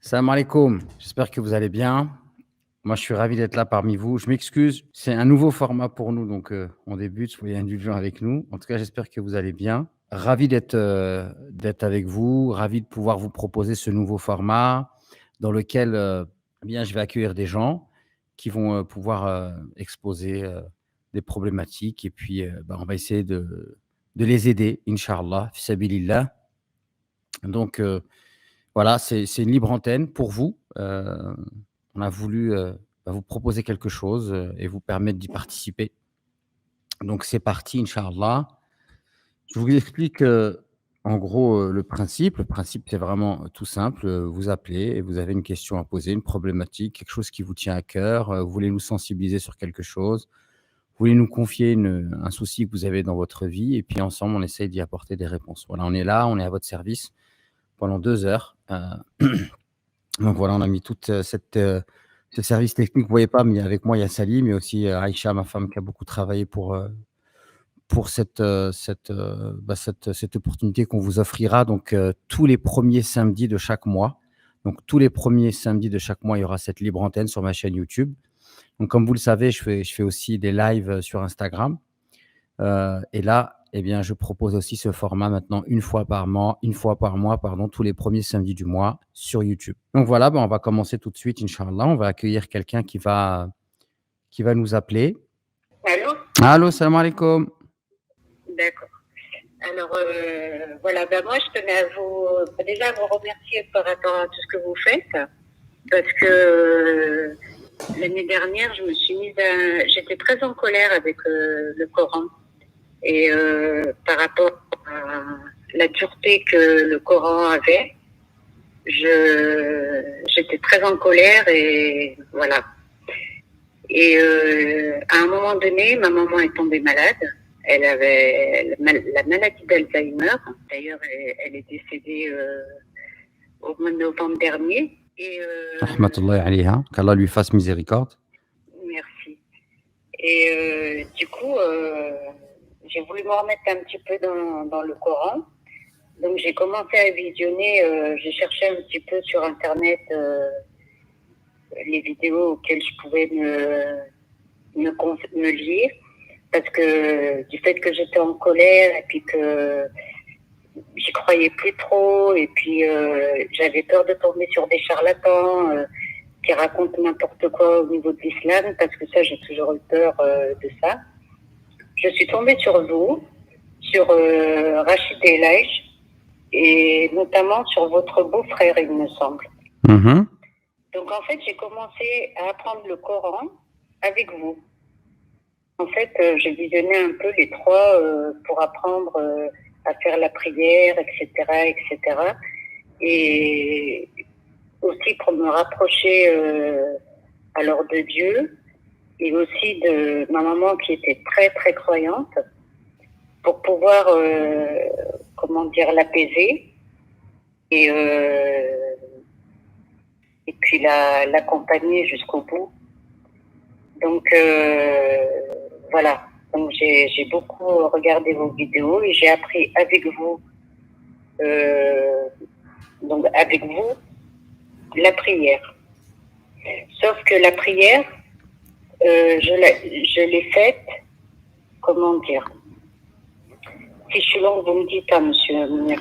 Salam alaikum, j'espère que vous allez bien. Moi, je suis ravi d'être là parmi vous. Je m'excuse, c'est un nouveau format pour nous, donc on débute, soyez indulgents avec nous. En tout cas, j'espère que vous allez bien. Ravi d'être avec vous, ravi de pouvoir vous proposer ce nouveau format dans lequel bien, je vais accueillir des gens qui vont pouvoir exposer des problématiques et puis on va essayer de les aider, Inch'Allah, fi sabilillah. Donc, voilà, c'est une libre antenne pour vous. On a voulu, vous proposer quelque chose, et vous permettre d'y participer. Donc c'est parti, Inch'Allah. Je vous explique, en gros, le principe. Le principe, c'est vraiment, tout simple, vous appelez et vous avez une question à poser, une problématique, quelque chose qui vous tient à cœur, vous voulez nous sensibiliser sur quelque chose, vous voulez nous confier un souci que vous avez dans votre vie et puis ensemble, on essaye d'y apporter des réponses. Voilà, on est là, on est à votre service pendant 2 heures. Donc voilà, on a mis toute, ce service technique. Vous voyez pas, mais avec moi, il y a Salim et aussi, Aïcha, ma femme, qui a beaucoup travaillé pour cette opportunité qu'on vous offrira donc, tous les premiers samedis de chaque mois. Donc tous les premiers samedis de chaque mois, il y aura cette libre antenne sur ma chaîne YouTube. Donc comme vous le savez, je fais aussi des lives, sur Instagram. Et là, eh bien, je propose aussi ce format maintenant une fois par mois, pardon, tous les premiers samedis du mois sur YouTube. Donc voilà, on va commencer tout de suite, Inch'Allah. On va accueillir quelqu'un qui va nous appeler. Allô? Allô, salam alaikum. D'accord. Alors, voilà, moi, je tenais à déjà vous remercier par rapport à tout ce que vous faites, parce que l'année dernière, j'étais très en colère avec le Coran, et par rapport à la dureté que le Coran avait, j'étais très en colère, et voilà. Et à un moment donné, ma maman est tombée malade. Elle avait la maladie d'Alzheimer. D'ailleurs, elle est décédée au mois de novembre dernier. Et Rahmatullahi alayha, qu'Allah lui fasse miséricorde. merci. Et du coup, j'ai voulu me remettre un petit peu dans le Coran. Donc, j'ai commencé à visionner. J'ai cherché un petit peu sur Internet les vidéos auxquelles je pouvais me lier. Parce que du fait que j'étais en colère et puis que j'y croyais plus trop et puis j'avais peur de tomber sur des charlatans qui racontent n'importe quoi au niveau de l'islam, parce que ça, j'ai toujours eu peur de ça. Je suis tombée sur vous, sur Rachid Elage, et notamment sur votre beau-frère, il me semble. Mhm. Donc en fait, j'ai commencé à apprendre le Coran avec vous. En fait, j'ai visionné un peu les trois pour apprendre à faire la prière, etc., etc. Et aussi pour me rapprocher alors de Dieu, et aussi de ma maman qui était très très croyante, pour pouvoir l'apaiser et puis l'accompagner jusqu'au bout. Donc voilà. Donc j'ai beaucoup regardé vos vidéos et j'ai appris avec vous, la prière. Sauf que la prière, je l'ai faite, comment dire. Si je suis longue, vous me dites, monsieur Mounir.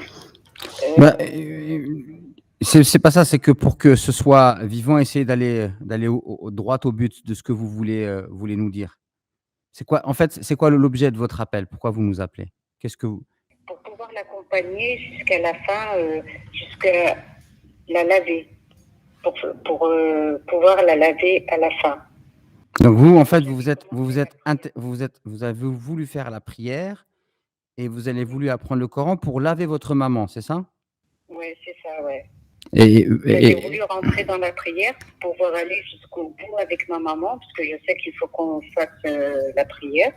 C'est pas ça, c'est que pour que ce soit vivant, essayez d'aller droit au but de ce que vous voulez nous dire. C'est quoi, en fait, c'est quoi l'objet de votre appel? Pourquoi vous nous appelez? Qu'est-ce que vous... Pour pouvoir l'accompagner jusqu'à la fin, jusqu'à la laver, pour pouvoir la laver à la fin. Donc vous, en fait, vous avez voulu faire la prière et vous avez voulu apprendre le Coran pour laver votre maman, c'est ça? Ouais, c'est ça, ouais. Et J'ai voulu rentrer dans la prière pour pouvoir aller jusqu'au bout avec ma maman, parce que je sais qu'il faut qu'on fasse la prière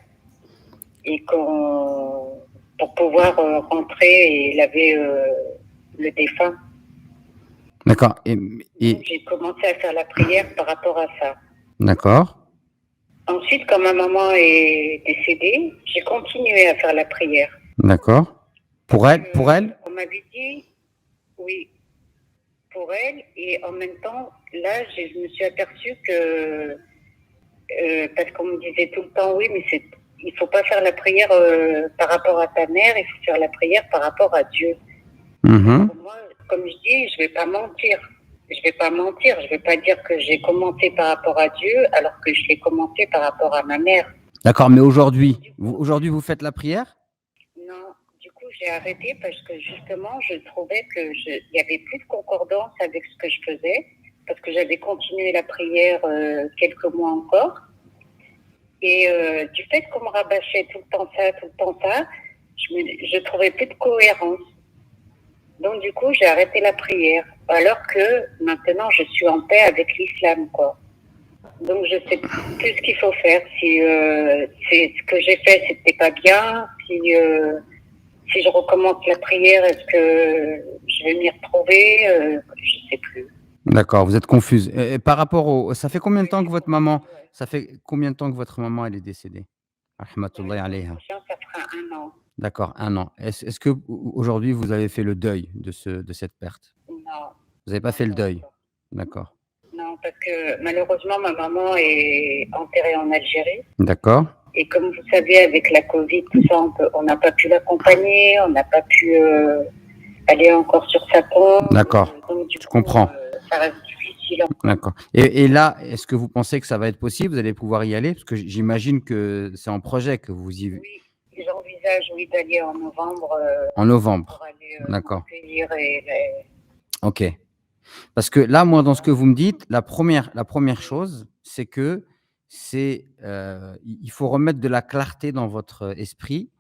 et pour pouvoir rentrer et laver le défunt. D'accord. Donc, j'ai commencé à faire la prière par rapport à ça. D'accord. Ensuite, quand ma maman est décédée, j'ai continué à faire la prière. D'accord. Pour elle? On m'avait dit, oui, pour elle. Et en même temps, là, je me suis aperçue que, parce qu'on me disait tout le temps, oui, mais il faut pas faire la prière par rapport à ta mère, il faut faire la prière par rapport à Dieu. Mais pour moi, comme je dis, je vais pas mentir. Je vais pas mentir. Je vais pas dire que j'ai commencé par rapport à Dieu alors que je l'ai commencé par rapport à ma mère. D'accord, mais aujourd'hui, vous faites la prière? Non, du coup, j'ai arrêté parce que justement, je trouvais il y avait plus de concordance avec ce que je faisais parce que j'avais continué la prière quelques mois encore. Et du fait qu'on me rabâchait tout le temps ça, je trouvais plus de cohérence. Donc, du coup, j'ai arrêté la prière. Alors que maintenant, je suis en paix avec l'islam, quoi. Donc, je sais plus ce qu'il faut faire. Si c'est ce que j'ai fait, c'était pas bien. Si je recommence la prière, est-ce que je vais m'y retrouver? Je sais plus. D'accord, vous êtes confuse. Et par rapport au ça fait combien de temps que votre maman ça fait combien de temps que votre maman, elle est décédée? Rahmatullahi Le mois alayha. prochain, ça fera 1 an. D'accord, 1 an. Est-ce que aujourd'hui vous avez fait le deuil de cette perte? Non, Vous n'avez pas non, fait le pas deuil? encore. D'accord. Non, parce que malheureusement, ma maman est enterrée en Algérie. D'accord. Et comme vous savez, avec la Covid, tout ça, on n'a pas pu l'accompagner, on n'a pas pu aller encore sur sa tombe. D'accord, Donc, du je coup, comprends. ça reste difficile encore. D'accord. Et là, est-ce que vous pensez que ça va être possible? Vous allez pouvoir y aller? Parce que j'imagine que c'est en projet que vous y Oui, j'envisage, oui, d'aller en novembre en pour novembre. aller D'accord. m'accueillir OK. Parce que là, moi, dans ce que vous me dites, la première chose, c'est que il faut remettre de la clarté dans votre esprit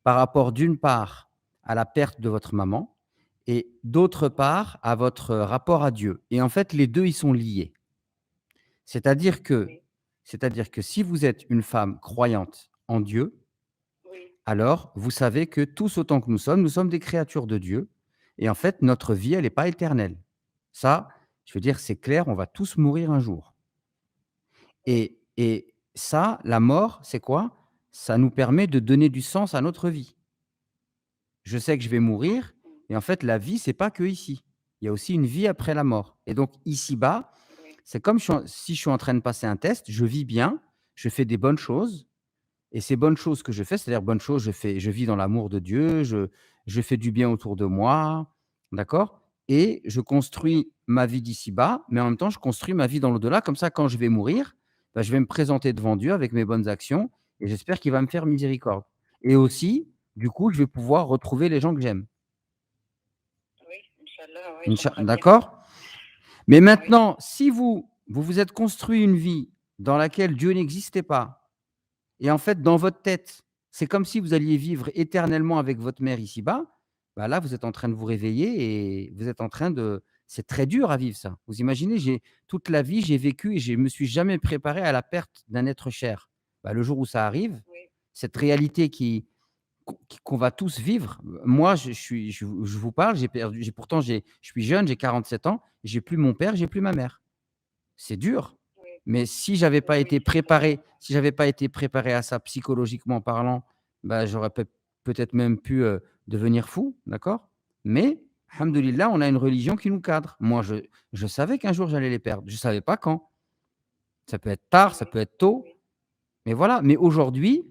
par rapport, d'une part, à la perte de votre maman et d'autre part, à votre rapport à Dieu. Et en fait, les 2 ils sont liés. C'est-à-dire que oui, c'est-à-dire que si vous êtes une femme croyante en Dieu, oui, alors vous savez que tous autant que nous sommes des créatures de Dieu et en fait, notre vie, elle n'est pas éternelle. Ça, je veux dire, c'est clair, on va tous mourir un jour oui, et ça, la mort, c'est quoi? Ça nous permet de donner du sens à notre vie. Je sais que je vais mourir et en fait, la vie, c'est pas que ici. Il y a aussi une vie après la mort et donc ici-bas, oui, c'est comme si je suis en train de passer un test, je vis bien, je fais des bonnes choses. Et ces bonnes choses que je fais, c'est-à-dire bonnes choses, je vis dans l'amour de Dieu, je fais du bien autour de moi, d'accord? Et je oui, construis ma vie d'ici-bas, mais en même temps, je construis ma vie dans l'au-delà. Comme ça, quand je vais mourir, bah, je vais me présenter devant Dieu avec mes bonnes actions et j'espère qu'il va me faire miséricorde. Et aussi, du coup, je vais pouvoir retrouver les gens que j'aime. oui, Inch'Allah, oui, j'aimerais bien. D'accord? Mais Oui, maintenant, si vous vous êtes construit une vie dans laquelle Dieu n'existait pas, et en fait, dans votre tête, c'est comme si vous alliez vivre éternellement avec votre mère ici-bas, bah, là, vous êtes en train de vous réveiller et vous êtes en train de c'est très dur à vivre ça. Vous imaginez, toute la vie, j'ai vécu et je me suis jamais préparé à la perte d'un être cher. Bah, le jour où ça arrive, oui, cette réalité qu'on va tous vivre. Moi, je vous parle, j'ai perdu j'ai pourtant je suis jeune, j'ai 47 ans, j'ai plus mon père, j'ai plus ma mère. C'est dur, oui, mais si j'avais pas oui, été préparé si j'avais pas été préparé à ça psychologiquement parlant, bah, j'aurais peut-être même pu, devenir fou, d'accord? Mais alhamdoulilah, on a une religion qui nous cadre. Moi, je savais qu'un jour j'allais les perdre. Je savais pas quand. Ça peut être tard, ça oui, peut être tôt, oui, mais voilà. Mais aujourd'hui,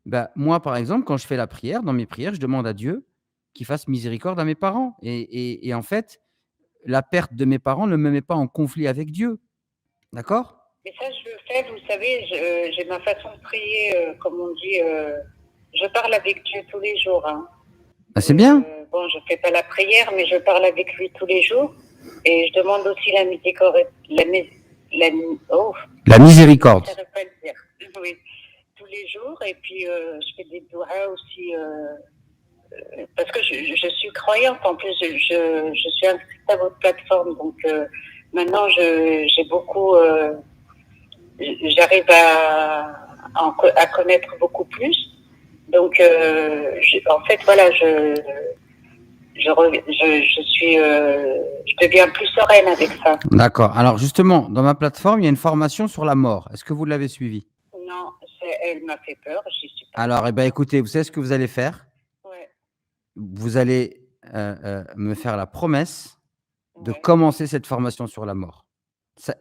bah, moi, par exemple, quand je fais la prière, dans mes prières, je demande à Dieu qu'il fasse miséricorde à mes parents et en fait, la perte de mes parents ne me met pas en conflit avec Dieu, d'accord? mais ça, je le fais, vous savez, j'ai ma façon de prier, comme on dit, je parle avec Dieu tous les jours. Hein. Bah, c'est bien. Bon, je fais pas la prière, mais je parle avec lui tous les jours. Et je demande aussi la miséricorde, la, oh, La miséricorde. ça ne pas le dire. Oui, tous les jours. Et puis, je fais des doigts aussi, parce que je suis croyante. En plus, je suis inscrite à votre plateforme. Donc, maintenant, j'ai beaucoup, j'arrive à connaître beaucoup plus. Donc, en fait, voilà, je deviens plus sereine avec ça. D'accord. Alors justement, dans ma plateforme, il y a une formation sur la mort. Est-ce que vous l'avez suivie? Non, elle m'a fait peur, j'y suis pas Alors, allée. eh ben, écoutez, vous savez ce que vous allez faire? Ouais, Vous allez, me faire la promesse de Ouais. commencer cette formation sur la mort.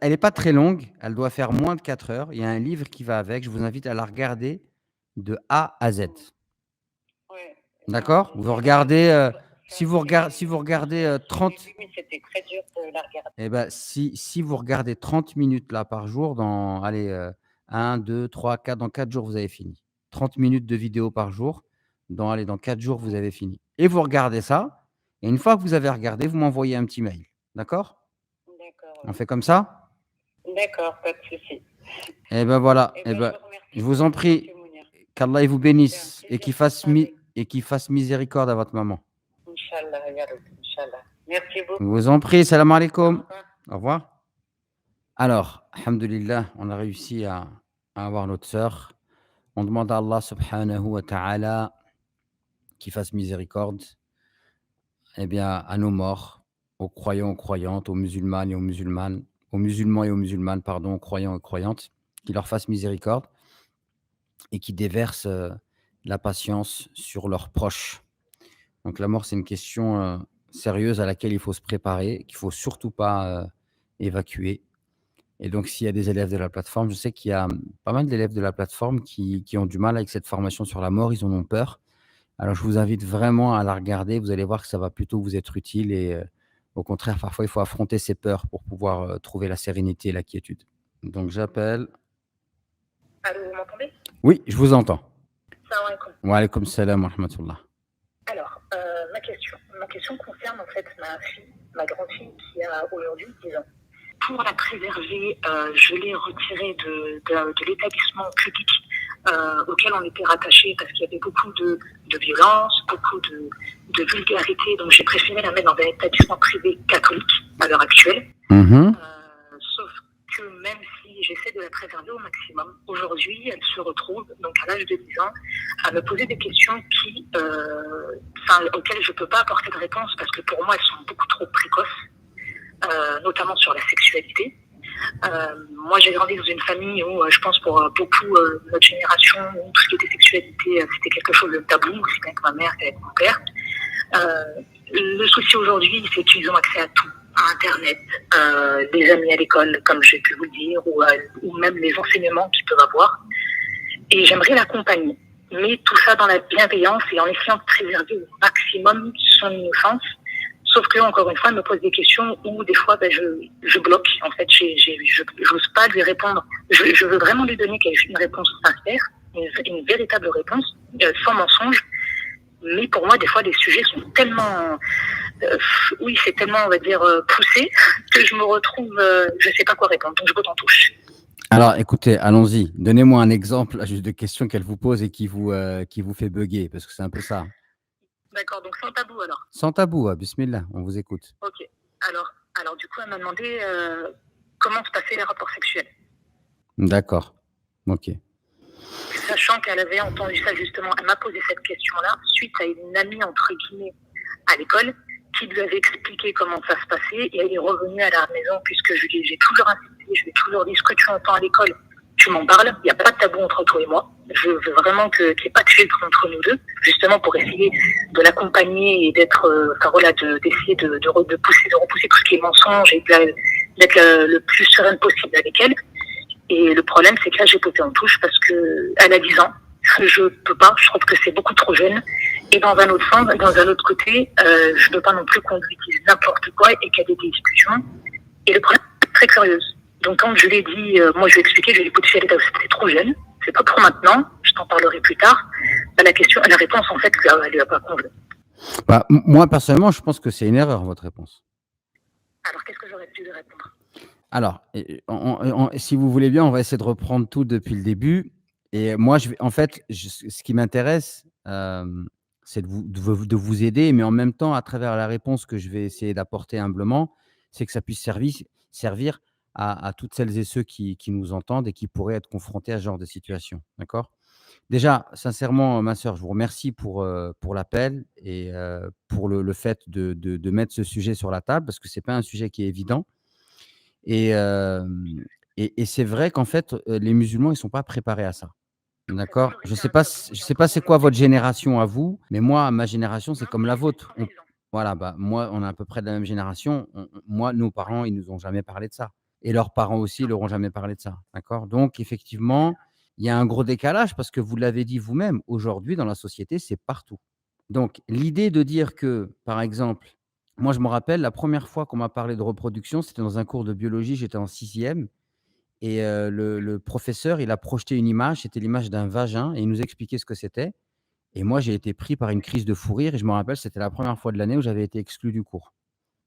Elle n'est pas très longue, elle doit faire moins de 4 heures. Il y a un livre qui va avec, je vous invite à la regarder de A à Z. Ouais. Non, D'accord? Vous c'est vrai que regardez, si vous je regardez, l'ai 30 vu, mais c'était très dur de la regarder. et ben, si vous regardez 30 minutes là par jour dans allez, 1, 2, 3, 4 dans 4 jours, vous avez fini. 30 minutes de vidéo par jour, dans 4 jours, vous Ouais. avez fini et vous regardez ça et une fois que vous avez regardé, vous m'envoyez un petit mail. D'accord? D'accord, On ouais. fait comme ça? D'accord, pas de souci. Et ben, voilà, Eh et ben, je ben, vous je remercie vous pour en Monsieur prie, Mounir. qu'Allah il vous C'était un bénisse plaisir de parler. et qu'il fasse miséricorde à votre maman. Inch'Allah, ya Rabbi, Inch'Allah. Merci Je beaucoup. vous en prie, salam Au alaikum. revoir. Au revoir. Alors, alhamdulillah, on a réussi à avoir notre sœur. On demande à Allah subhanahu wa ta'ala qu'il fasse miséricorde, eh bien, à nos morts, aux croyants, aux croyantes, aux musulmanes et aux musulmanes, aux musulmans et aux musulmanes, pardon, aux croyants et aux croyantes, qu'il leur fasse miséricorde et qu'il déverse la patience sur leurs proches. Donc la mort, c'est une question sérieuse à laquelle il faut se préparer, qu'il faut surtout pas évacuer. Et donc, s'il y a des élèves de la plateforme, je sais qu'il y a pas mal d'élèves de la plateforme qui ont du mal avec cette formation sur la mort, ils en ont peur. Alors, je vous invite vraiment à la regarder. Vous allez voir que ça va plutôt vous être utile et au contraire, parfois, il faut affronter ses peurs pour pouvoir trouver la sérénité et la quiétude. Donc, j'appelle. Allô, vous m'entendez? Oui, je vous entends. Salam alaikum. Wa alaykoum salam wa rahmatullah. Alors, ma question concerne en fait ma fille, ma grande fille qui a aujourd'hui 10 ans. Pour la préserver, je l'ai retirée de l'établissement public auquel on était rattaché parce qu'il y avait beaucoup de violence, beaucoup de vulgarité. Donc j'ai préféré la mettre dans un établissement privé catholique à l'heure actuelle. Sauf que même si j'essaie de la préserver au maximum, aujourd'hui, elle se retrouve, donc à l'âge de 10 ans, à me poser des questions auxquelles je ne peux pas apporter de réponse parce que pour moi, elles sont beaucoup trop précoces, notamment sur la sexualité. Moi, j'ai grandi dans une famille où, je pense pour beaucoup de notre génération, où tout ce qui était sexualité, c'était quelque chose de tabou, aussi bien que ma mère qu'avec mon père. Le souci aujourd'hui, c'est qu'ils ont accès à tout, à Internet, des amis à l'école, comme j'ai pu vous le dire, ou même les enseignements qu'ils peuvent avoir. Et j'aimerais l'accompagner, mais tout ça dans la bienveillance et en essayant de préserver au maximum son innocence. Sauf que, encore une fois, elle me pose des questions où des fois, je bloque. En fait, j'ose pas lui répondre. Je veux vraiment lui donner une réponse sincère, une véritable réponse, sans mensonge. Mais pour moi, des fois, les sujets sont tellement, oui, c'est tellement, on va dire, poussé que je me retrouve, je sais pas quoi répondre. Donc, je botte en touche. Alors, écoutez, allons-y. Donnez-moi un exemple là, juste de questions qu'elle vous pose et qui vous fait bugger, parce que c'est un peu ça. D'accord, donc sans tabou alors. Sans tabou, bismillah, on vous écoute. Ok. Alors du coup, elle m'a demandé comment se passaient les rapports sexuels. D'accord. Ok. Sachant qu'elle avait entendu ça justement, elle m'a posé cette question-là suite à une amie, entre guillemets, à l'école, qui lui avait expliqué comment ça se passait, et elle est revenue à la maison, puisque j'ai toujours insisté, je lui ai toujours dit, ce que tu entends à l'école, tu m'en parles, il n'y a pas de tabou entre toi et moi, je veux vraiment qu'il n'y ait pas de filtre entre nous deux, justement pour essayer de l'accompagner et d'être, d'essayer de repousser tout ce qui est mensonge et d'être le plus sereine possible avec elle. Et le problème, c'est que là, j'ai botté en touche parce qu'elle a 10 ans. Je peux pas, je trouve que c'est beaucoup trop jeune. Et dans un autre sens, dans un autre côté, je peux pas non plus qu'on lui dise n'importe quoi et qu'il y ait des discussions. Et le problème, c'est très curieuse. Donc quand je lui ai dit, moi je lui ai expliqué, je lui ai dit, écoute, si elle était trop jeune, c'est pas pour maintenant, je t'en parlerai plus tard. La réponse, en fait, elle lui a pas convenu. Moi, personnellement, je pense que c'est une erreur, votre réponse. Alors, qu'est-ce que j'aurais dû lui répondre? Alors, si vous voulez bien, on va essayer de reprendre tout depuis le début. Et moi, ce qui m'intéresse, c'est de vous aider, mais en même temps, à travers la réponse que je vais essayer d'apporter humblement, c'est que ça puisse servir à toutes celles et ceux qui nous entendent et qui pourraient être confrontés à ce genre de situation. D'accord? Déjà, sincèrement, ma sœur, je vous remercie pour l'appel et pour le fait de mettre ce sujet sur la table parce que c'est pas un sujet qui est évident. Et c'est vrai qu'en fait, les musulmans, ils sont pas préparés à ça. D'accord? Je sais pas c'est quoi votre génération à vous, mais moi, ma génération, c'est comme la vôtre. Voilà, bah, moi, on est à peu près de la même génération. Moi, nos parents, ils nous ont jamais parlé de ça et leurs parents aussi, ils leur ont jamais parlé de ça, d'accord? Donc effectivement, il y a un gros décalage parce que vous l'avez dit vous-même, aujourd'hui dans la société, c'est partout. Donc l'idée de dire que, par exemple, moi, je me rappelle la première fois qu'on m'a parlé de reproduction, c'était dans un cours de biologie, j'étais en 6e et le professeur, il a projeté une image, c'était l'image d'un vagin et il nous expliquait ce que c'était et moi, j'ai été pris par une crise de fou rire et je me rappelle, c'était la première fois de l'année où j'avais été exclu du cours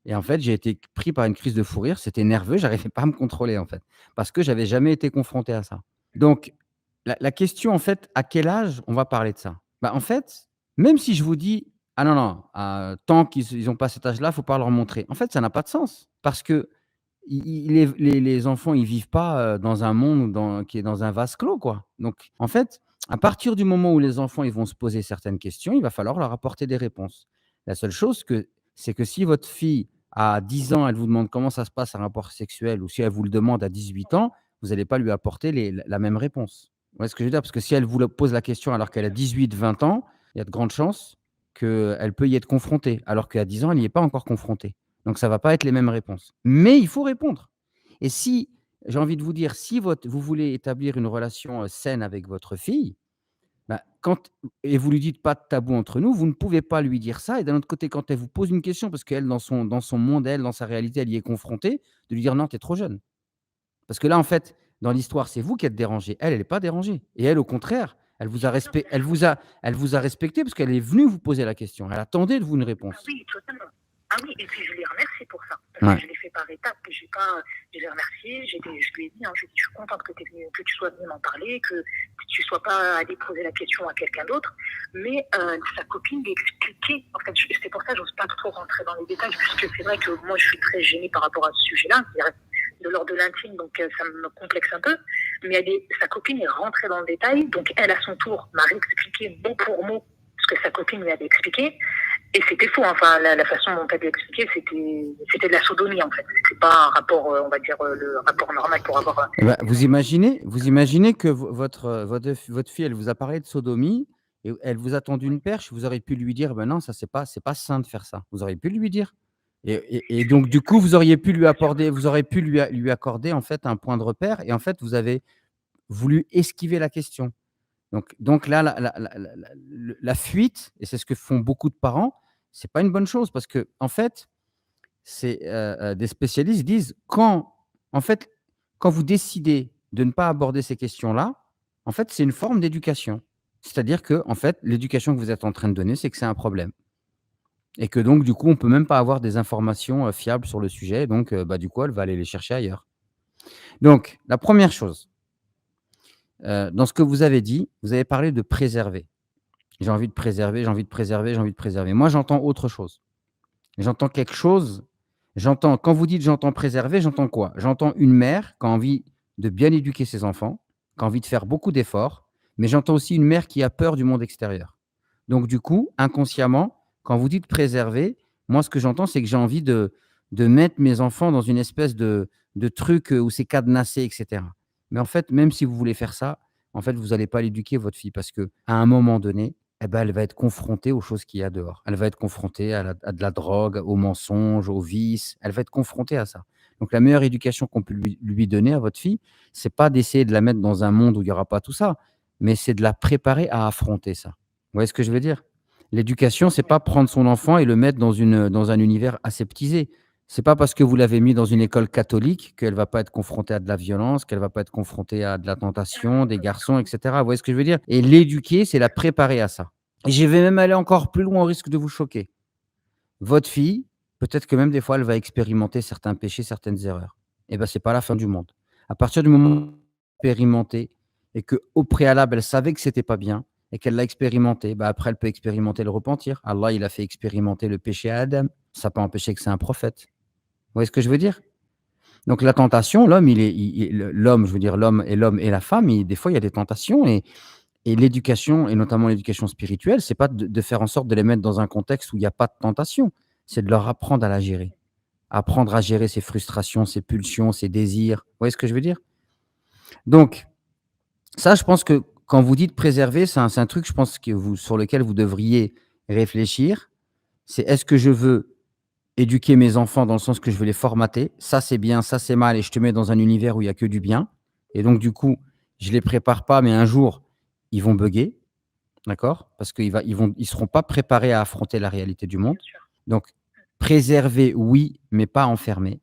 et en fait, j'ai été pris par une crise de fou rire, c'était nerveux, j'arrivais pas à me contrôler, en fait, parce que j'avais jamais été confronté à ça. Donc la question, en fait, à quel âge on va parler de ça? Bah, en fait, même si je vous dis: «Ah non, non, tant qu'ils ont pas cet âge-là, faut pas leur montrer». En fait, ça n'a pas de sens parce que i les enfants, ils vivent pas, dans un monde qui est dans un vase clos, quoi. Donc en fait, à partir du moment où les enfants, ils vont se poser certaines questions, il va falloir leur apporter des réponses. La seule chose c'est que si votre fille à 10 ans, elle vous demande comment ça se passe un rapport sexuel ou si elle vous le demande à 18 ans, vous allez pas lui apporter la même réponse. Vous voyez ce que je veux dire? Parce que si elle vous le pose la question alors qu'elle a 18-20 ans, il y a de grandes chances qu'elle peut y être confrontée, alors qu'à 10 ans, elle n'y est pas encore confrontée. Donc ça va pas être les mêmes réponses. Mais il faut répondre et si j'ai envie de vous dire, si vous voulez établir une relation, saine avec votre fille, bah, quand et vous lui dites: «Pas de tabou entre nous», vous ne pouvez pas lui dire ça et d'un autre côté, quand elle vous pose une question parce qu'elle dans son monde, elle, dans sa réalité, elle y est confrontée, de lui dire: «Non, tu es trop jeune». Parce que là, en fait, dans l'histoire, c'est vous qui êtes dérangé. Elle, elle est pas dérangée et elle, au contraire, elle vous a respecté parce qu'elle est venue vous poser la question. Elle attendait de vous une Ah réponse. oui, totalement. Ah oui, et puis je les remercie pour ça, parce que Ouais. je l'ai fait par étapes, que j'ai pas, je l'ai remercié, je lui ai dit, hein, je lui ai dit, je suis contente que, que tu sois venu m'en parler, que tu sois pas allé poser la question à quelqu'un d'autre, mais sa copine lui expliquait, en fait, c'est pour ça que j'ose pas trop rentrer dans les détails, puisque c'est vrai que moi je suis très gênée par rapport à ce sujet-là, c'est-à-dire de l'ordre de l'intime, donc ça me complexe un peu, mais sa copine est rentrée dans le détail, donc elle à son tour m'a réexpliqué mot pour mot ce que sa copine lui avait expliqué, et c'était faux, enfin, la façon dont elle lui expliqué, c'était de la sodomie, en fait. C'est pas un rapport, on va dire, le rapport normal pour avoir. Et bah, vous imaginez que votre fille, elle vous a parlé de sodomie et elle vous a tendu une perche, vous auriez pu lui dire: «Ben non, ça c'est pas sain de faire ça». Vous auriez pu lui dire et donc du coup, vous auriez pu lui accorder, en fait, un point de repère et en fait, vous avez voulu esquiver la question. Donc là, la fuite et c'est ce que font beaucoup de parents, c'est pas une bonne chose parce qu'en fait, c'est, des spécialistes disent en fait, quand vous décidez de ne pas aborder ces questions-là, en fait, c'est une forme d'éducation. C'est-à-dire que en fait, l'éducation que vous êtes en train de donner, c'est que c'est un problème et que donc du coup, on peut même pas avoir des informations, fiables sur le sujet donc bah, du coup, elle va aller les chercher ailleurs. Donc la première chose, dans ce que vous avez dit, vous avez parlé de préserver. J'ai envie de préserver, j'ai envie de préserver, j'ai envie de préserver. Moi, j'entends autre chose. J'entends quelque chose, j'entends quand vous dites: «J'entends préserver», j'entends quoi? J'entends une mère qui a envie de bien éduquer ses enfants, qui a envie de faire beaucoup d'efforts, mais j'entends aussi une mère qui a peur du monde extérieur. Donc du coup, inconsciemment, quand vous dites préserver, moi ce que j'entends, c'est que j'ai envie de mettre mes enfants dans une espèce de truc, où c'est cadenassé et cetera. Mais en fait, même si vous voulez faire ça, en fait, vous allez pas l'éduquer votre fille parce qu'à un moment donné, eh ben, elle va être confrontée aux choses qu'il y a dehors. Elle va être confrontée à de la drogue, aux mensonges, aux vices. Elle va être confrontée à ça. Donc la meilleure éducation qu'on peut lui donner à votre fille, c'est pas d'essayer de la mettre dans un monde où il y aura pas tout ça, mais c'est de la préparer à affronter ça. Vous voyez ce que je veux dire? L'éducation, c'est pas prendre son enfant et le mettre dans un univers aseptisé. C'est pas parce que vous l'avez mis dans une école catholique qu'elle va pas être confrontée à de la violence, qu'elle va pas être confrontée à de la tentation, des garçons et cetera. Vous voyez ce que je veux dire? Et l'éduquer, c'est la préparer à ça. Et je vais même aller encore plus loin au risque de vous choquer. Votre fille, peut-être que même des fois, elle va expérimenter certains péchés, certaines erreurs. Et ben, c'est pas la fin du monde. À partir du moment où elle a expérimenté et qu'au préalable, elle savait que c'était pas bien et qu'elle l'a expérimenté, bah, après elle peut expérimenter le repentir. Allah, il a fait expérimenter le péché à Adam. Ça n'a pas empêché que c'est un prophète. Vous voyez ce que je veux dire? Donc la tentation, l'homme, l'homme, je veux dire l'homme et la femme, des fois, il y a des tentations et l'éducation et notamment l'éducation spirituelle, c'est pas de faire en sorte de les mettre dans un contexte où il y a pas de tentation, c'est de leur apprendre à la gérer. Apprendre à gérer ses frustrations, ses pulsions, ses désirs. Vous voyez ce que je veux dire? Donc ça, je pense que quand vous dites préserver, c'est un truc, je pense que sur lequel vous devriez réfléchir C'est est-ce que je veux éduquer mes enfants dans le sens que je veux les formater, ça c'est bien, ça c'est mal et je te mets dans un univers où il y a que du bien et donc du coup, je les prépare pas, mais un jour, ils vont bugger, d'accord? Parce ils seront pas préparés à affronter la réalité du monde. bien sûr. Donc préserver, oui, mais pas enfermer,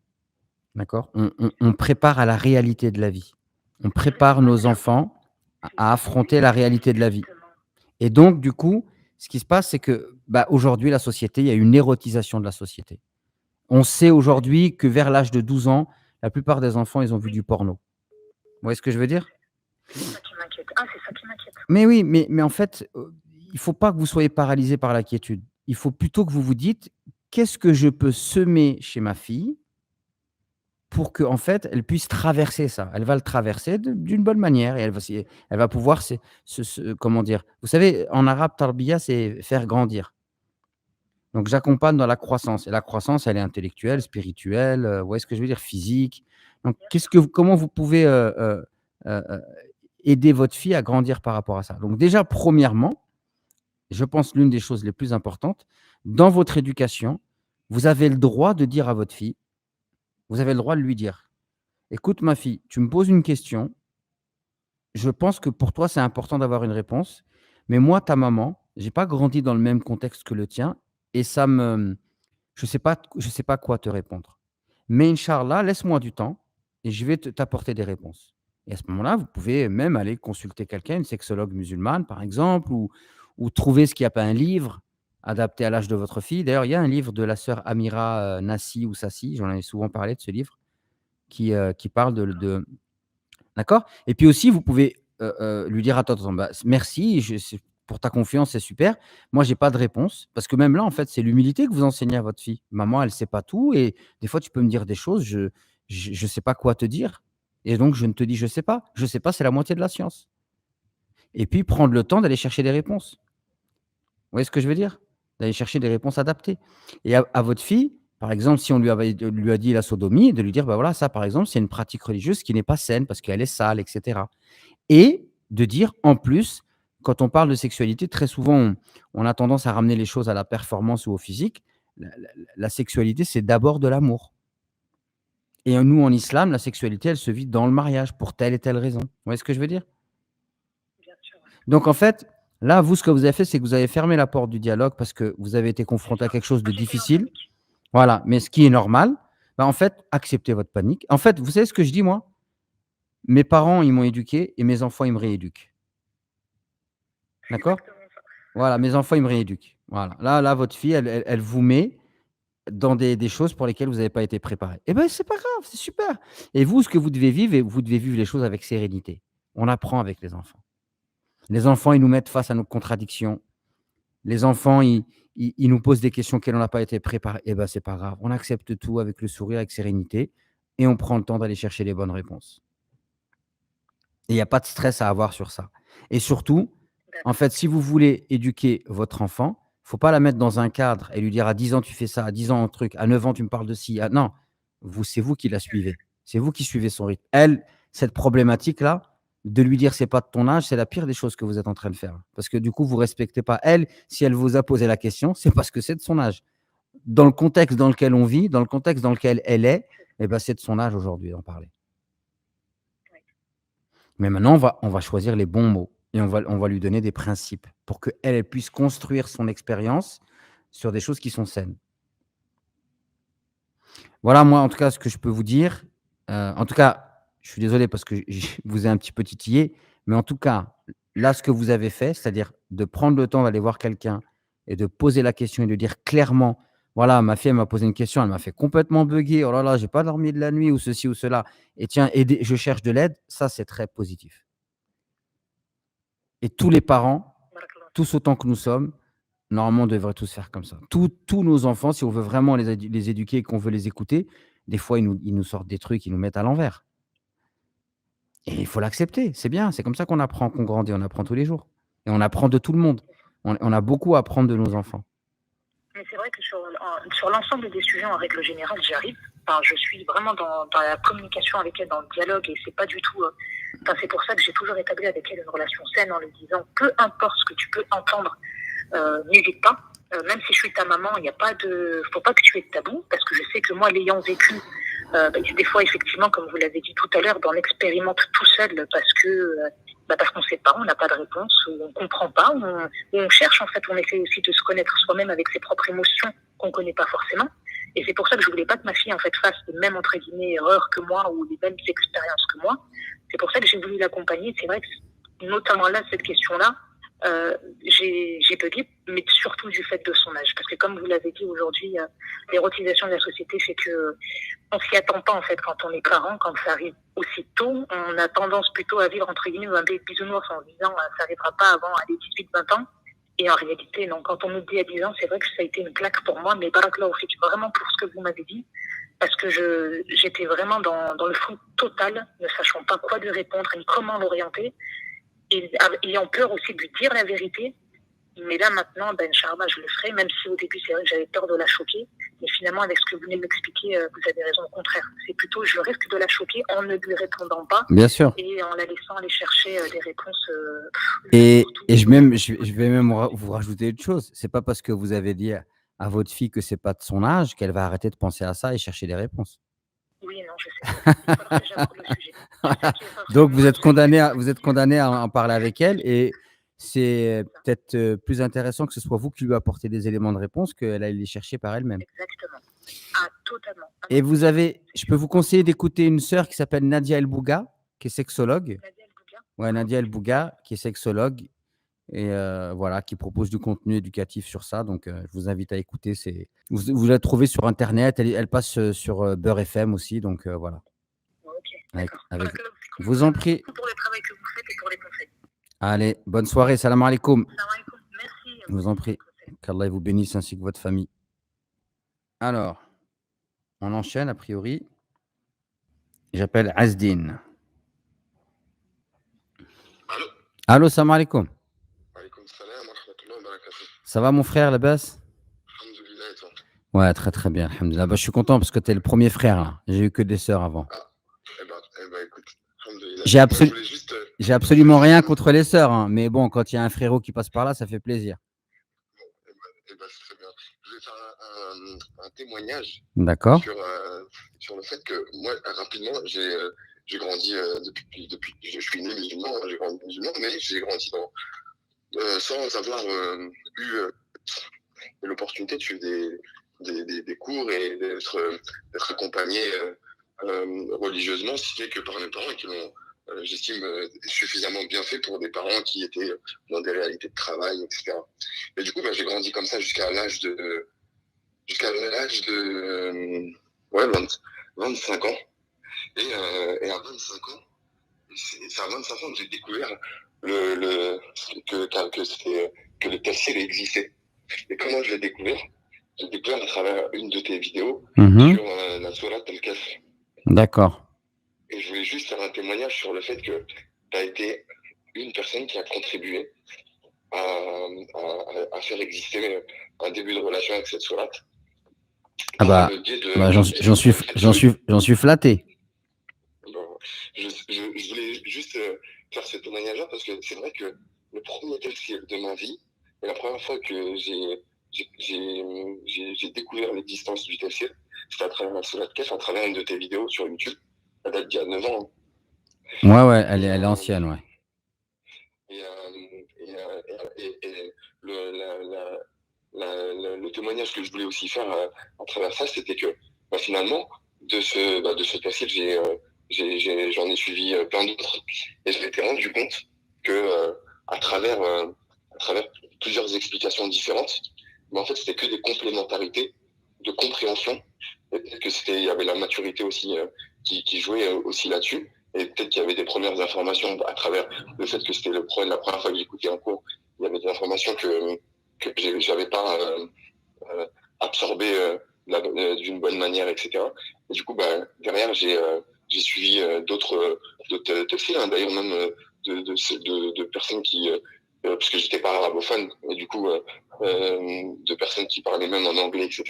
d'accord? On prépare à la réalité de la vie. On prépare nos enfants à affronter la réalité de la vie. Exactement. Et donc, du coup, ce qui se passe, c'est que, bah, aujourd'hui, la société, il y a une érotisation de la société. On sait aujourd'hui que vers l'âge de 12 ans, la plupart des enfants, ils ont vu Oui, du porno. Vous voyez ce que je veux dire? c'est ça qui m'inquiète. Ah, c'est ça qui m'inquiète. Mais oui, mais en fait, il faut pas que vous soyez paralysés par l'inquiétude. Il faut plutôt que vous vous dites: «Qu'est-ce que je peux semer chez ma fille pour qu'en fait, elle puisse traverser ça?» Elle va le traverser d'une bonne manière et elle va pouvoir comment dire? Vous savez, en arabe, tarbiya, c'est faire grandir. Donc j'accompagne dans la croissance et la croissance, elle est intellectuelle, spirituelle, vous voyez ce que je veux dire? Physique. Donc Bien qu'est-ce sûr. que vous comment vous pouvez, aider votre fille à grandir par rapport à ça? Donc déjà, premièrement, je pense l'une des choses les plus importantes, dans votre éducation, vous avez le droit de dire à votre fille, vous avez le droit de lui dire: «Écoute ma fille, tu me poses une question, je pense que pour toi c'est important d'avoir une réponse, mais moi ta maman, j'ai pas grandi dans le même contexte que le tien et je sais pas quoi te répondre. Mais Inch'Allah, laisse-moi du temps et je vais t'apporter des réponses». Et à ce moment-là, vous pouvez même aller consulter quelqu'un, une sexologue musulmane par exemple, ou trouver ce qu'il y a pas un livre adapté à l'âge de votre fille. D'ailleurs, il y a un livre de la sœur Amira, Nassi ou Sassi, j'en avais souvent parlé de ce livre, qui parle de d'accord? Et puis aussi, vous pouvez, lui dire: «Attends, attends, bah, merci, c'est pour ta confiance, c'est super. Moi, j'ai pas de réponse». Parce que même là, en fait, c'est l'humilité que vous enseignez à votre fille. Maman, elle sait pas tout et des fois, tu peux me dire des choses, je sais pas quoi te dire et donc je ne te dis: «Je sais pas». Je sais pas, c'est la moitié de la science et puis prendre le temps d'aller chercher des réponses. Vous voyez ce que je veux dire? D'aller chercher des réponses adaptées et à votre fille, par exemple, si on lui a dit la sodomie, de lui dire: «Bah, voilà, ça, par exemple, c'est une pratique religieuse qui n'est pas saine parce qu'elle est sale et cetera». Et de dire en plus, quand on parle de sexualité, très souvent, on a tendance à ramener les choses à la performance ou au physique. La sexualité, c'est d'abord de l'amour et nous, en islam, la sexualité, elle se vit dans le mariage pour telle et telle raison. Vous voyez ce que je veux dire? Bien sûr, ouais. Donc en fait, là, vous, ce que vous avez fait, c'est que vous avez fermé la porte du dialogue parce que vous avez été C'est confronté à ça. quelque chose de Moi, j'étais en difficile. panique. Voilà, mais ce qui est normal, bah, en fait, acceptez votre panique. En fait, vous savez ce que je dis moi? Mes parents, ils m'ont éduqué et mes enfants, ils me rééduquent. C'est D'accord? exactement ça. Voilà, mes enfants, ils me rééduquent. Voilà. Là, votre fille, elle vous met dans des choses pour lesquelles vous n'avez pas été préparé. Eh ben, c'est pas grave, c'est super. Et vous, ce que vous devez vivre, et vous devez vivre les choses avec sérénité. On apprend avec les enfants. Les enfants, ils nous mettent face à nos contradictions. Les enfants, ils nous posent des questions auxquelles on n'a pas été préparé. Eh ben, c'est pas grave. On accepte tout avec le sourire, avec sérénité et on prend le temps d'aller chercher les bonnes réponses. Et il y a pas de stress à avoir sur ça. Et surtout, en D'accord. fait, si vous voulez éduquer votre enfant, faut pas la mettre dans un cadre et lui dire: «À 10 ans, tu fais ça, à 10 ans, un truc, à 9 ans, tu me parles de ci, à» non, c'est vous qui la suivez. C'est vous qui suivez son rythme. Elle, cette problématique-là, de lui dire: «C'est pas de ton âge», c'est la pire des choses que vous êtes en train de faire. Parce que du coup, vous respectez pas. Elle, si elle vous a posé la question, c'est parce que c'est de son âge. Dans le contexte dans lequel on vit, dans le contexte dans lequel elle est, C'est et ben, c'est de son âge aujourd'hui d'en parler. ouais. Mais maintenant, on va choisir les bons mots et on va lui donner des principes pour qu'elle, elle puisse construire son expérience sur des choses qui sont saines. Voilà, moi, en tout cas, ce que je peux vous dire. En tout cas, je suis désolé parce que je vous ai un petit peu titillé, mais en tout cas, là, ce que vous avez fait, c'est-à-dire de prendre le temps d'aller voir quelqu'un et de poser la question et de dire clairement: «Voilà, ma fille, elle m'a posé une question, elle m'a fait complètement bugger. Oh là là, j'ai pas dormi de la nuit» ou ceci ou cela et tiens, aidez je cherche de l'aide. Ça, c'est très positif et tous les parents, Barakallah fik. tous autant que nous sommes, normalement, on devrait tous faire comme ça. Tous nos enfants, si on veut vraiment les éduquer et qu'on veut les écouter, des fois, ils nous sortent des trucs, ils nous mettent à l'envers et il faut l'accepter. C'est bien, c'est comme ça qu'on apprend, qu'on grandit, on apprend tous les jours et on apprend de tout le monde. On a beaucoup à apprendre de nos enfants. Mais c'est vrai que sur l'ensemble des sujets, en règle générale, j'y arrive. Enfin, je suis vraiment dans la communication avec elle, dans le dialogue, et c'est pas du tout. Enfin, c'est pour ça que j'ai toujours établi avec elle une relation saine en lui disant peu importe ce que tu peux entendre, n'hésite pas. même si je suis ta maman, il n'y a pas de, faut pas que tu aies de tabou, parce que je sais que moi, l'ayant vécu, des fois, effectivement, comme vous l'avez dit tout à l'heure, on expérimente tout seul parce qu'on ne sait pas, on n'a pas de réponse, ou on ne comprend pas, ou on cherche, en fait, on essaie aussi de se connaître soi-même avec ses propres émotions qu'on ne connaît pas forcément. Et c'est pour ça que je voulais pas que ma fille, en fait, fasse les mêmes, entre guillemets, erreurs que moi, ou les mêmes expériences que moi. C'est pour ça que j'ai voulu l'accompagner. C'est vrai que, notamment là, cette question-là, j'ai bugué, mais surtout du fait de son âge. Parce que comme vous l'avez dit aujourd'hui, l'érotisation de la société fait que on s'y attend pas en fait quand on est parent, quand ça arrive aussi tôt. On a tendance plutôt à vivre entre guillemets un bisounours en se disant ça arrivera pas avant les 18-20 ans. Et en réalité, non. Quand on nous dit à 10 ans, c'est vrai que ça a été une claque pour moi, mais barakallahu fik, vraiment pour ce que vous m'avez dit, parce que j'étais vraiment dans le flou total, ne sachant pas quoi lui répondre ni comment l'orienter, et ayant peur aussi de lui dire la vérité. Mais là, maintenant, Inch'Allah, je le ferai, même si au début, c'est vrai que j'avais peur de la choquer. Mais finalement, avec ce que vous venez de m'expliquer, vous avez raison, au contraire. C'est plutôt, je risque de la choquer en ne lui répondant pas. Bien sûr. Et en la laissant aller chercher des réponses. Et je vais même vous rajouter une chose. C'est pas parce que vous avez dit à votre fille que c'est pas de son âge qu'elle va arrêter de penser à ça et chercher des réponses. Oui, non, je sais. Il faudra que j'aborde le sujet. Donc vous êtes condamné à en parler avec elle, et c'est peut-être plus intéressant que ce soit vous qui lui apportez des éléments de réponse qu'elle aille les chercher par elle-même. Exactement. Ah, totalement. Et je peux vous conseiller d'écouter une sœur qui s'appelle Nadia El Bouga, qui est sexologue. Nadia El Bouga. Ouais, Nadia El Bouga, qui est sexologue, et voilà, qui propose du contenu éducatif sur ça. Donc, je vous invite à écouter. Vous la trouvez sur Internet. Elle passe sur Beurre FM aussi. Donc, voilà. Ok, Avec, d'accord. vous en prie. Pour le travail que vous faites et pour les conseils. Allez, bonne soirée. Salam alaikum. Salam alaikum. Merci. Je vous en prie. Qu'Allah vous bénisse ainsi que votre famille. Alors, on enchaîne a priori. J'appelle Azdine. Allô. Allô, salam alaikum. Alaikum salam wa rahmatullahi wa barakatuh. Ça va mon frère, la basse? Alhamdoulilah, et toi? Ouais, très très bien, alhamdoulilah. Bah, je suis content parce que tu es le premier frère là. J'ai eu que des sœurs avant. Ah, eh ben, écoute, alhamdoulilah. J'ai absolument rien contre les sœurs, hein, mais bon, quand il y a un frérot qui passe par là, ça fait plaisir. C'est très bien. Je voulais faire un témoignage. D'accord. Sur le fait que moi, rapidement, j'ai grandi depuis je suis né musulman, j'ai grandi musulman, mais j'ai grandi sans avoir eu l'opportunité de suivre des cours et d'être accompagné religieusement, si ce n'est que par mes parents, et qui l'ont, j'estime, suffisamment bien fait pour des parents qui étaient dans des réalités de travail, etc. Et du coup, j'ai grandi comme ça jusqu'à l'âge de 25 ans. Et à 25 ans, c'est à 25 ans que j'ai découvert que le tafsir existait. Et comment je l'ai découvert? J'ai découvert à travers une de tes vidéos sur la sourate Al-Kahf. D'accord. Et je voulais juste faire un témoignage sur le fait que tu as été une personne qui a contribué à faire exister un début de relation avec cette sourate. Ah bah, j'en suis flatté. Bon, je voulais juste faire ce témoignage-là parce que c'est vrai que le premier tafsir de ma vie, et la première fois que j'ai découvert l'existence du tafsir, c'était à travers la sourate Kahf, à travers une de tes vidéos sur YouTube. Elle date d'il y a 9 ans. Ouais, elle est ancienne, ouais. Le témoignage que je voulais aussi faire à travers ça, c'était que finalement, de ce tafsir, j'en ai suivi plein d'autres. Et je m'étais rendu compte que à travers plusieurs explications différentes, mais en fait, c'était que des complémentarités de compréhension. Et peut-être que il y avait la maturité aussi qui jouait aussi là-dessus. Et peut-être qu'il y avait des premières informations à travers le fait que c'était la première fois que j'écoutais un cours. Il y avait des informations que j'avais pas absorbées d'une bonne manière, etc. Et du coup, derrière, j'ai suivi d'autres tafsirs, hein, d'ailleurs même de personnes qui, parce que j'étais pas arabophone, et du coup, de personnes qui parlaient même en anglais, etc.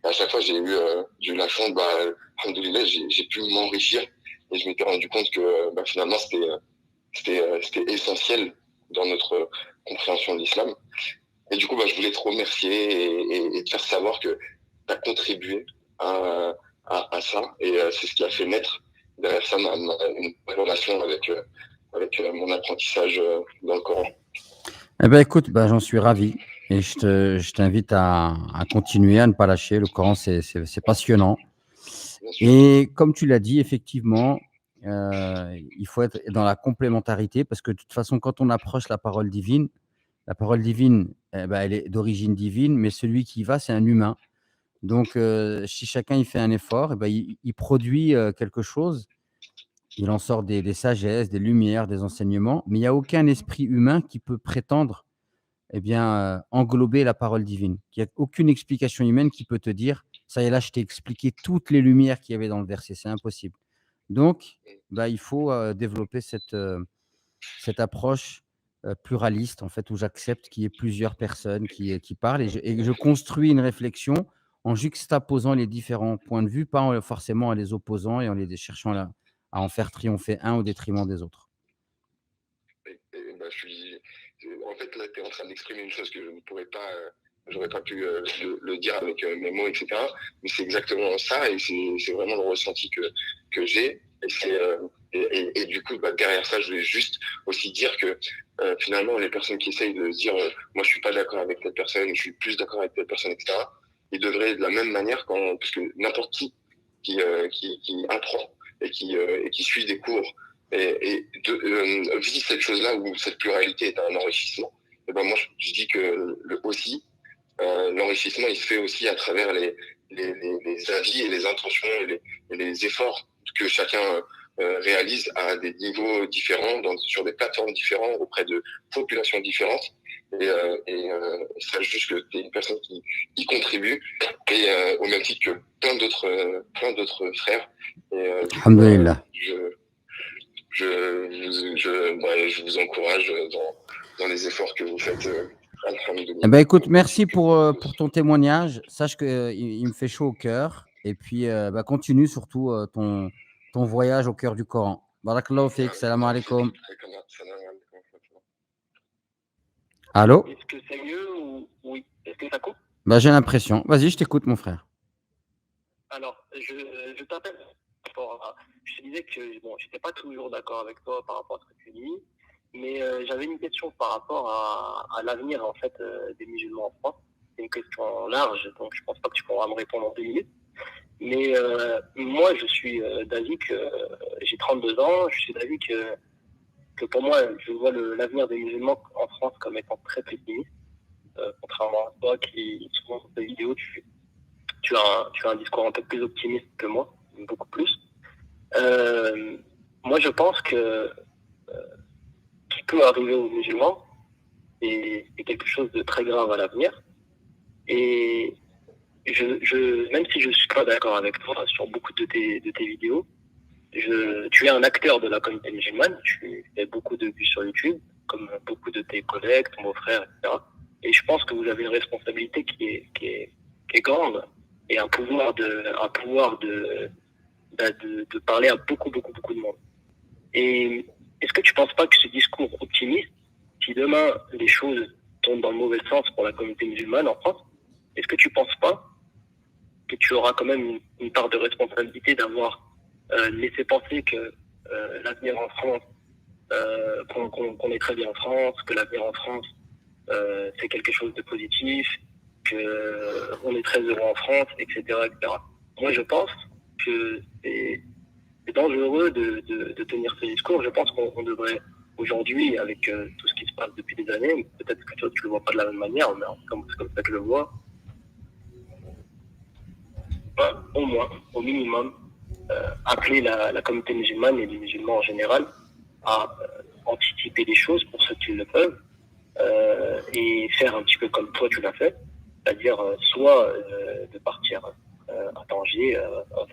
Et à chaque fois, j'ai eu la chance, alhamdoulilah, j'ai pu m'enrichir, et je m'étais rendu compte que finalement, c'était essentiel dans notre compréhension de l'islam. Et du coup, je voulais te remercier et te faire savoir que tu as contribué à ça. Et c'est ce qui a fait naître derrière ça une relation avec mon apprentissage dans le Coran. Eh ben, écoute, j'en suis ravi et je t'invite à continuer, à ne pas lâcher. Le Coran, c'est passionnant Bien sûr. et comme tu l'as dit, effectivement, il faut être dans la complémentarité parce que de toute façon, quand on approche la parole divine, elle est d'origine divine, mais celui qui y va, c'est un humain. Donc, si chacun il fait un effort, il produit, quelque chose. Il en sort des sagesses, des lumières, des enseignements, mais il y a aucun esprit humain qui peut prétendre, englober la parole divine. Il y a aucune explication humaine qui peut te dire: «Ça y est, là, je t'ai expliqué toutes les lumières qu'il y avait dans le verset», c'est impossible. Donc, il faut, développer cette approche, pluraliste, en fait, où j'accepte qu'il y ait plusieurs personnes qui parlent et je construis une réflexion en juxtaposant les différents points de vue, pas forcément en les opposant et en les cherchant à en faire triompher un au détriment des autres. En fait, là, tu es en train d'exprimer une chose que je ne pourrais pas, j'aurais pas pu le dire avec mes mots, etc. Mais c'est exactement ça et c'est vraiment le ressenti que j'ai. Et du coup, derrière ça, je voulais juste aussi dire que finalement, les personnes qui essayent de se dire moi, je suis pas d'accord avec telle personne, je suis plus d'accord avec telle personne, etc., ils devraient de la même manière, parce que n'importe qui apprend et qui suit des cours vit cette chose-là où cette pluralité est un enrichissement. Et moi, je dis que l'enrichissement, il se fait aussi à travers les avis et les intentions et les efforts que chacun réalise à des niveaux différents, sur des plateformes différentes, auprès de populations différentes. Sache juste que tu es une personne qui y contribue, et au même titre que plein d'autres frères. Alhamdulillah. Je vous encourage dans les efforts que vous faites. Écoute, merci pour ton témoignage. Sache que il me fait chaud au cœur et puis, continue surtout, ton voyage au cœur du Coran. Barakallahu fik, salam alaikum. Allô? Est-ce que c'est mieux ou oui? Est-ce que ça coupe? J'ai l'impression. Vas-y, je t'écoute, mon frère. Alors, je t'appelle. Je te disais que bon, j'étais pas toujours d'accord avec toi par rapport à ce que tu dis, mais j'avais une question par rapport à l'avenir en fait des musulmans en France. C'est une question large, donc je pense pas que tu pourras me répondre en 2 minutes. Mais moi, je suis d'avis que j'ai 32 ans, je suis d'avis que pour moi, je vois l'avenir des musulmans en France comme étant très pessimiste. Contrairement à toi qui, souvent dans tes vidéos, tu as un discours un peu plus optimiste que moi, beaucoup plus. Moi, je pense que ce qui peut arriver aux musulmans, c'est quelque chose de très grave à l'avenir. Et même si je suis pas d'accord avec toi sur beaucoup de tes vidéos, tu es un acteur de la communauté musulmane, tu fais beaucoup de vues sur YouTube, comme beaucoup de tes collègues, ton beau-frère, etc. Et je pense que vous avez une responsabilité qui est grande et un pouvoir de parler à beaucoup de monde. Et est-ce que tu penses pas que ce discours optimiste, si demain les choses tombent dans le mauvais sens pour la communauté musulmane en France, est-ce que tu penses pas que tu auras quand même une part de responsabilité d'avoir laissé penser que l'avenir en France, qu'on est très bien en France, que l'avenir en France, c'est quelque chose de positif, qu'on est très heureux en France, etc., etc. Moi, je pense que c'est dangereux de tenir ce discours. Je pense qu'on devrait, aujourd'hui, avec tout ce qui se passe depuis des années, peut-être que toi, tu le vois pas de la même manière, mais c'est comme ça que je le vois, au moins, au minimum, appeler la communauté musulmane et les musulmans en général à anticiper les choses pour ceux qui le peuvent, et faire un petit peu comme toi tu l'as fait, c'est-à-dire soit de partir à Tanger,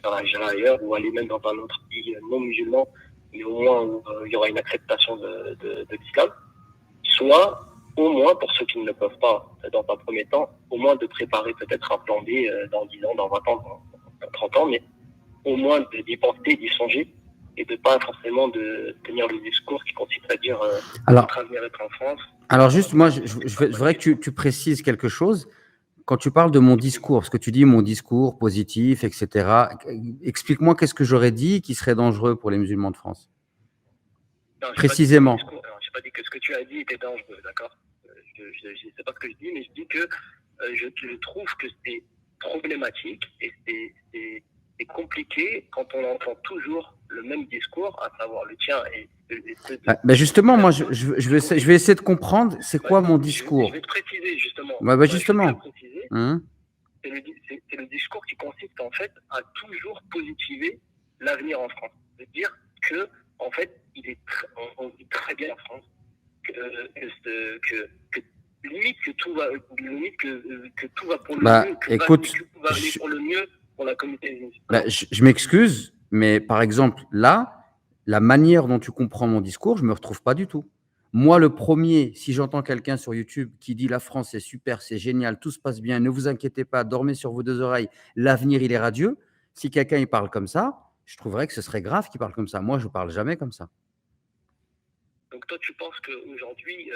faire un hijra ailleurs, ou aller même dans un autre pays non musulman, mais au moins où il y aura une acceptation de l'islam, soit au moins, pour ceux qui ne le peuvent pas dans un premier temps, au moins de préparer peut-être un plan B dans 10 ans, dans 20 ans, dans 30 ans, mais au moins d'y penser, d'y songer, et de pas forcément de tenir le discours qui consiste à dire Alors, notre avenir est en France. alors juste, moi, je voudrais que tu précises quelque chose. Quand tu parles de mon discours, parce que tu dis mon discours positif, etc., explique-moi qu'est-ce que j'aurais dit qui serait dangereux pour les musulmans de France. Non, j'ai Précisément. j'ai pas dit que ce que tu as dit était dangereux, d'accord? Je sais pas ce que je dis, mais je dis que je trouve que c'est problématique et c'est compliqué quand on entend toujours le même discours, à savoir le tien et ceux de... Ben justement, moi, je vais essayer de comprendre c'est quoi mon discours. Je vais te préciser, justement. Bah justement. C'est le discours qui consiste, en fait, à toujours positiver l'avenir en France. De dire que, en fait, on vit très bien en France, limite que tout va pour le mieux, écoute, que tout va aller pour le mieux pour la communauté. Je m'excuse, mais par exemple, là, la manière dont tu comprends mon discours, je ne me retrouve pas du tout. Moi, le premier, si j'entends quelqu'un sur YouTube qui dit « La France, c'est super, c'est génial, tout se passe bien, ne vous inquiétez pas, dormez sur vos deux oreilles, l'avenir, il est radieux », si quelqu'un il parle comme ça, je trouverais que ce serait grave qu'il parle comme ça. Moi, je ne parle jamais comme ça. Donc toi, tu penses qu'aujourd'hui,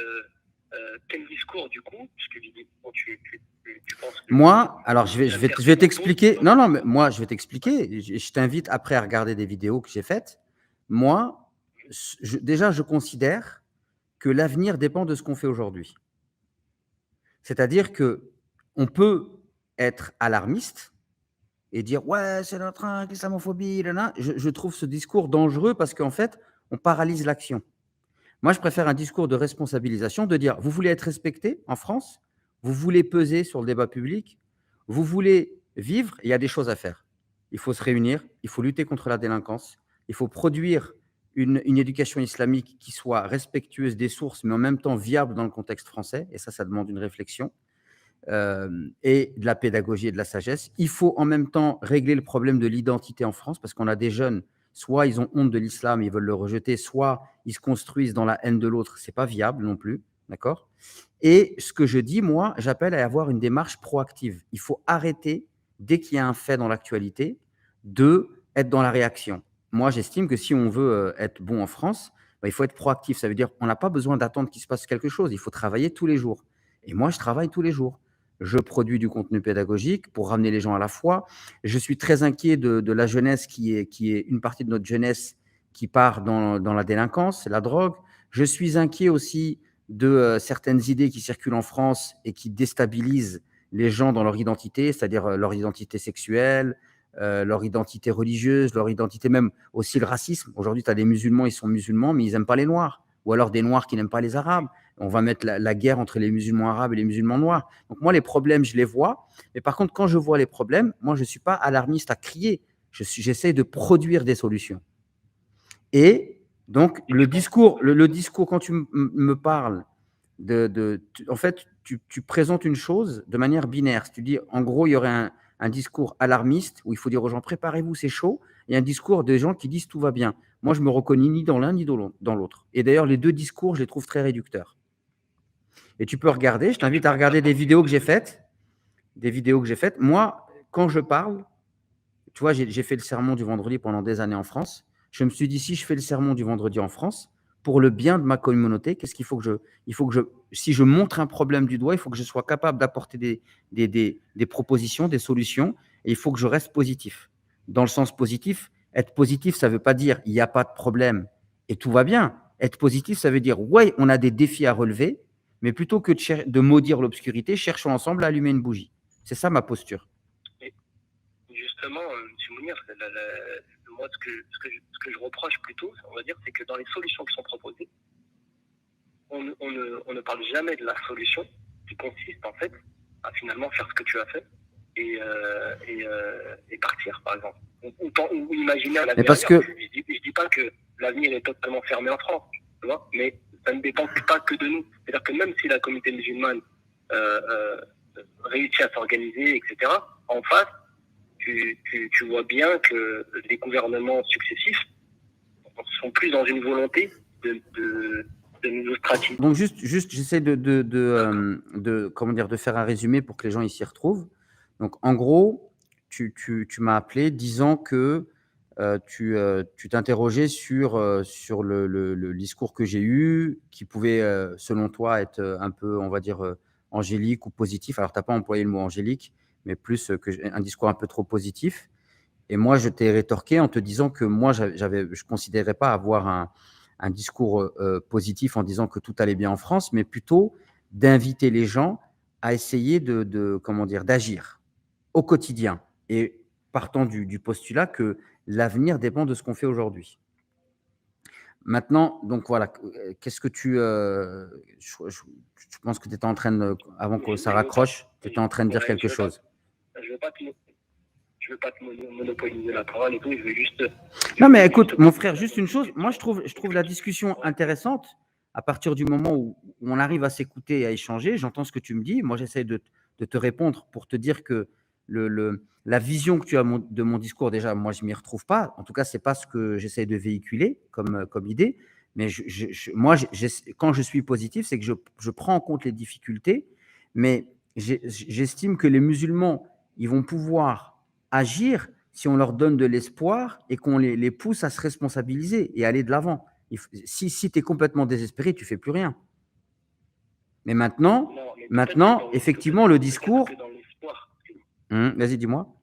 quel discours, du coup, puisque tu penses que... Moi, alors je vais t'expliquer. Non, mais moi, je vais t'expliquer. Je t'invite après à regarder des vidéos que j'ai faites. Moi, déjà, je considère que l'avenir dépend de ce qu'on fait aujourd'hui. C'est-à-dire qu'on peut être alarmiste et dire « Ouais, c'est notre l'islamophobie. » Je trouve ce discours dangereux parce qu'en fait, on paralyse l'action. Moi, je préfère un discours de responsabilisation, de dire « Vous voulez être respecté en France ? Vous voulez peser sur le débat public ? Vous voulez vivre ? Il y a des choses à faire. Il faut se réunir, il faut lutter contre la délinquance, il faut produire une éducation islamique qui soit respectueuse des sources, mais en même temps viable dans le contexte français. Et ça demande une réflexion et de la pédagogie et de la sagesse. Il faut en même temps régler le problème de l'identité en France, parce qu'on a des jeunes, soit ils ont honte de l'islam, ils veulent le rejeter, soit ils se construisent dans la haine de l'autre. Ce n'est pas viable non plus, d'accord ? Et ce que je dis, moi, j'appelle à avoir une démarche proactive. Il faut arrêter, dès qu'il y a un fait dans l'actualité, d'être dans la réaction. Moi, j'estime que si on veut être bon en France, il faut être proactif. Ça veut dire qu'on n'a pas besoin d'attendre qu'il se passe quelque chose. Il faut travailler tous les jours. Et moi, je travaille tous les jours. Je produis du contenu pédagogique pour ramener les gens à la foi. Je suis très inquiet de la jeunesse qui est une partie de notre jeunesse qui part dans la délinquance, la drogue. Je suis inquiet aussi de certaines idées qui circulent en France et qui déstabilisent les gens dans leur identité, c'est-à-dire leur identité sexuelle, leur identité religieuse, leur identité même aussi le racisme. Aujourd'hui, tu as des musulmans, ils sont musulmans, mais ils n'aiment pas les noirs. Ou alors des noirs qui n'aiment pas les arabes. On va mettre la guerre entre les musulmans arabes et les musulmans noirs. Donc moi, les problèmes, je les vois. Mais par contre, quand je vois les problèmes, moi, je ne suis pas alarmiste à crier. J'essaie de produire des solutions. Et donc, le discours, quand tu me parles, en fait, tu présentes une chose de manière binaire. Tu dis, en gros, il y aurait un discours alarmiste où il faut dire aux gens, préparez-vous, c'est chaud. Et un discours des gens qui disent, tout va bien. Moi, je ne me reconnais ni dans l'un ni dans l'autre. Et d'ailleurs, les deux discours, je les trouve très réducteurs. Et tu peux regarder, je t'invite à regarder des vidéos que j'ai faites. Moi, quand je parle, tu vois, j'ai fait le sermon du vendredi pendant des années en France. Je me suis dit, si je fais le sermon du vendredi en France, pour le bien de ma communauté, qu'est-ce qu'il faut que si je montre un problème du doigt, il faut que je sois capable d'apporter des propositions, des solutions, et il faut que je reste positif. Dans le sens positif, être positif, ça ne veut pas dire il n'y a pas de problème et tout va bien. Être positif, ça veut dire, ouais, on a des défis à relever, mais plutôt que de maudire l'obscurité, cherchons ensemble à allumer une bougie. C'est ça ma posture. Et justement, M. Mounir, moi, ce que je reproche plutôt, on va dire, c'est que dans les solutions qui sont proposées, on ne parle jamais de la solution qui consiste en fait à finalement faire ce que tu as fait et partir, par exemple. Ou imaginer l'avenir. Parce que je dis pas que l'avenir est totalement fermé en France, tu vois, mais ça ne dépend pas que de nous. C'est-à-dire que même si la communauté musulmane réussit à s'organiser, etc., en face, tu vois bien que les gouvernements successifs sont plus dans une volonté de nous ostraciser. Donc juste j'essaie de faire un résumé pour que les gens s'y retrouvent. Donc en gros, tu m'as appelé disant que tu t'interrogeais sur le discours que j'ai eu, qui pouvait, selon toi, être un peu, on va dire, angélique ou positif. Alors, tu n'as pas employé le mot angélique, mais plus un discours un peu trop positif. Et moi, je t'ai rétorqué en te disant que moi, je ne considérais pas avoir un discours positif en disant que tout allait bien en France, mais plutôt d'inviter les gens à essayer comment dire, d'agir au quotidien. Et partant du postulat que l'avenir dépend de ce qu'on fait aujourd'hui. Maintenant, donc voilà, qu'est-ce que je pense que tu étais en train de, avant que ça raccroche, tu étais en train de dire quelque chose. Je veux pas te monopoliser la parole et tout, je veux juste. Non, mais écoute, mon frère, juste une chose, moi je trouve la discussion intéressante à partir du moment où on arrive à s'écouter et à échanger. J'entends ce que tu me dis. Moi, j'essaie de te répondre pour te dire que la vision que tu as de mon discours, déjà, moi, je ne m'y retrouve pas. En tout cas, ce n'est pas ce que j'essaie de véhiculer comme idée. Mais moi, quand je suis positif, c'est que je prends en compte les difficultés, mais j'estime que les musulmans, ils vont pouvoir agir si on leur donne de l'espoir et qu'on les pousse à se responsabiliser et aller de l'avant. Si tu es complètement désespéré, tu ne fais plus rien. Mais maintenant, effectivement, le discours… Vas-y, dis-moi.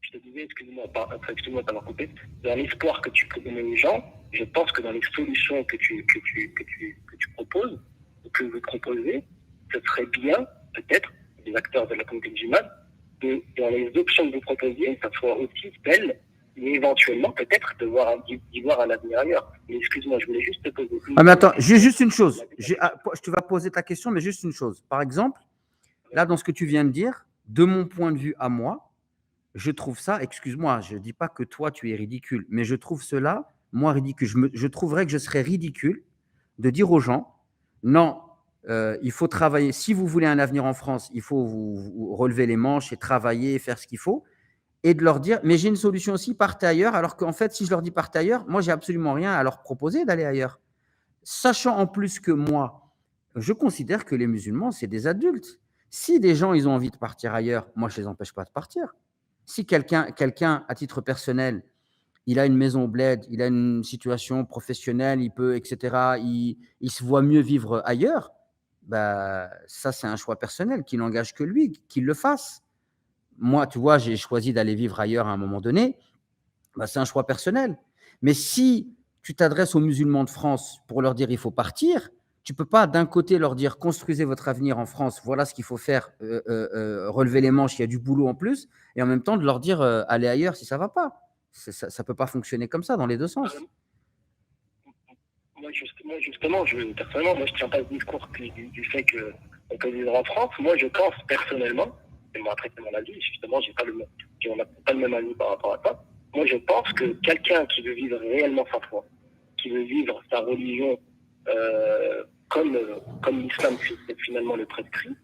Je te disais, excuse-moi d'avoir coupé, dans l'espoir que tu peux donner aux gens, je pense que dans les solutions que tu proposes, que vous proposez, ce serait bien, peut-être, les acteurs de la communauté musulmane, dans les options que vous proposiez, ça soit aussi celle, et éventuellement, peut-être, d'y voir un avenir ailleurs. Mais excuse-moi, je voulais juste te poser… mais attends, juste une chose. Je te vais poser ta question, mais juste une chose. Par exemple, là, dans ce que tu viens de dire, de mon point de vue à moi, je trouve ça, excuse-moi, je ne dis pas que toi, tu es ridicule, mais je trouve cela, moi, ridicule. Je trouverais que je serais ridicule de dire aux gens, non, il faut travailler. Si vous voulez un avenir en France, il faut vous relever les manches et travailler, faire ce qu'il faut. Et de leur dire, mais j'ai une solution aussi, partez ailleurs. Alors qu'en fait, si je leur dis partez ailleurs, moi, j'ai absolument rien à leur proposer d'aller ailleurs. Sachant en plus que moi, je considère que les musulmans, c'est des adultes. Si des gens, ils ont envie de partir ailleurs, moi, je ne les empêche pas de partir. Si quelqu'un, à titre personnel, il a une maison au bled, il a une situation professionnelle, il peut, etc., il se voit mieux vivre ailleurs, bah, ça, c'est un choix personnel qui n'engage que lui, qu'il le fasse. Moi, tu vois, j'ai choisi d'aller vivre ailleurs à un moment donné, bah, c'est un choix personnel. Mais si tu t'adresses aux musulmans de France pour leur dire il faut partir, tu ne peux pas d'un côté leur dire construisez votre avenir en France, voilà ce qu'il faut faire, relever les manches, il y a du boulot en plus, et en même temps de leur dire allez ailleurs si ça ne va pas. Ça ne peut pas fonctionner comme ça dans les deux sens. Moi, justement, personnellement, moi, je ne tiens pas ce discours du fait qu'on peut vivre en France. Moi, je pense personnellement, et moi, après, c'est mon avis, justement, on n'a pas le même avis par rapport à ça. Moi, je pense que quelqu'un qui veut vivre réellement sa foi, qui veut vivre sa religion comme l'islam finalement le prescrit,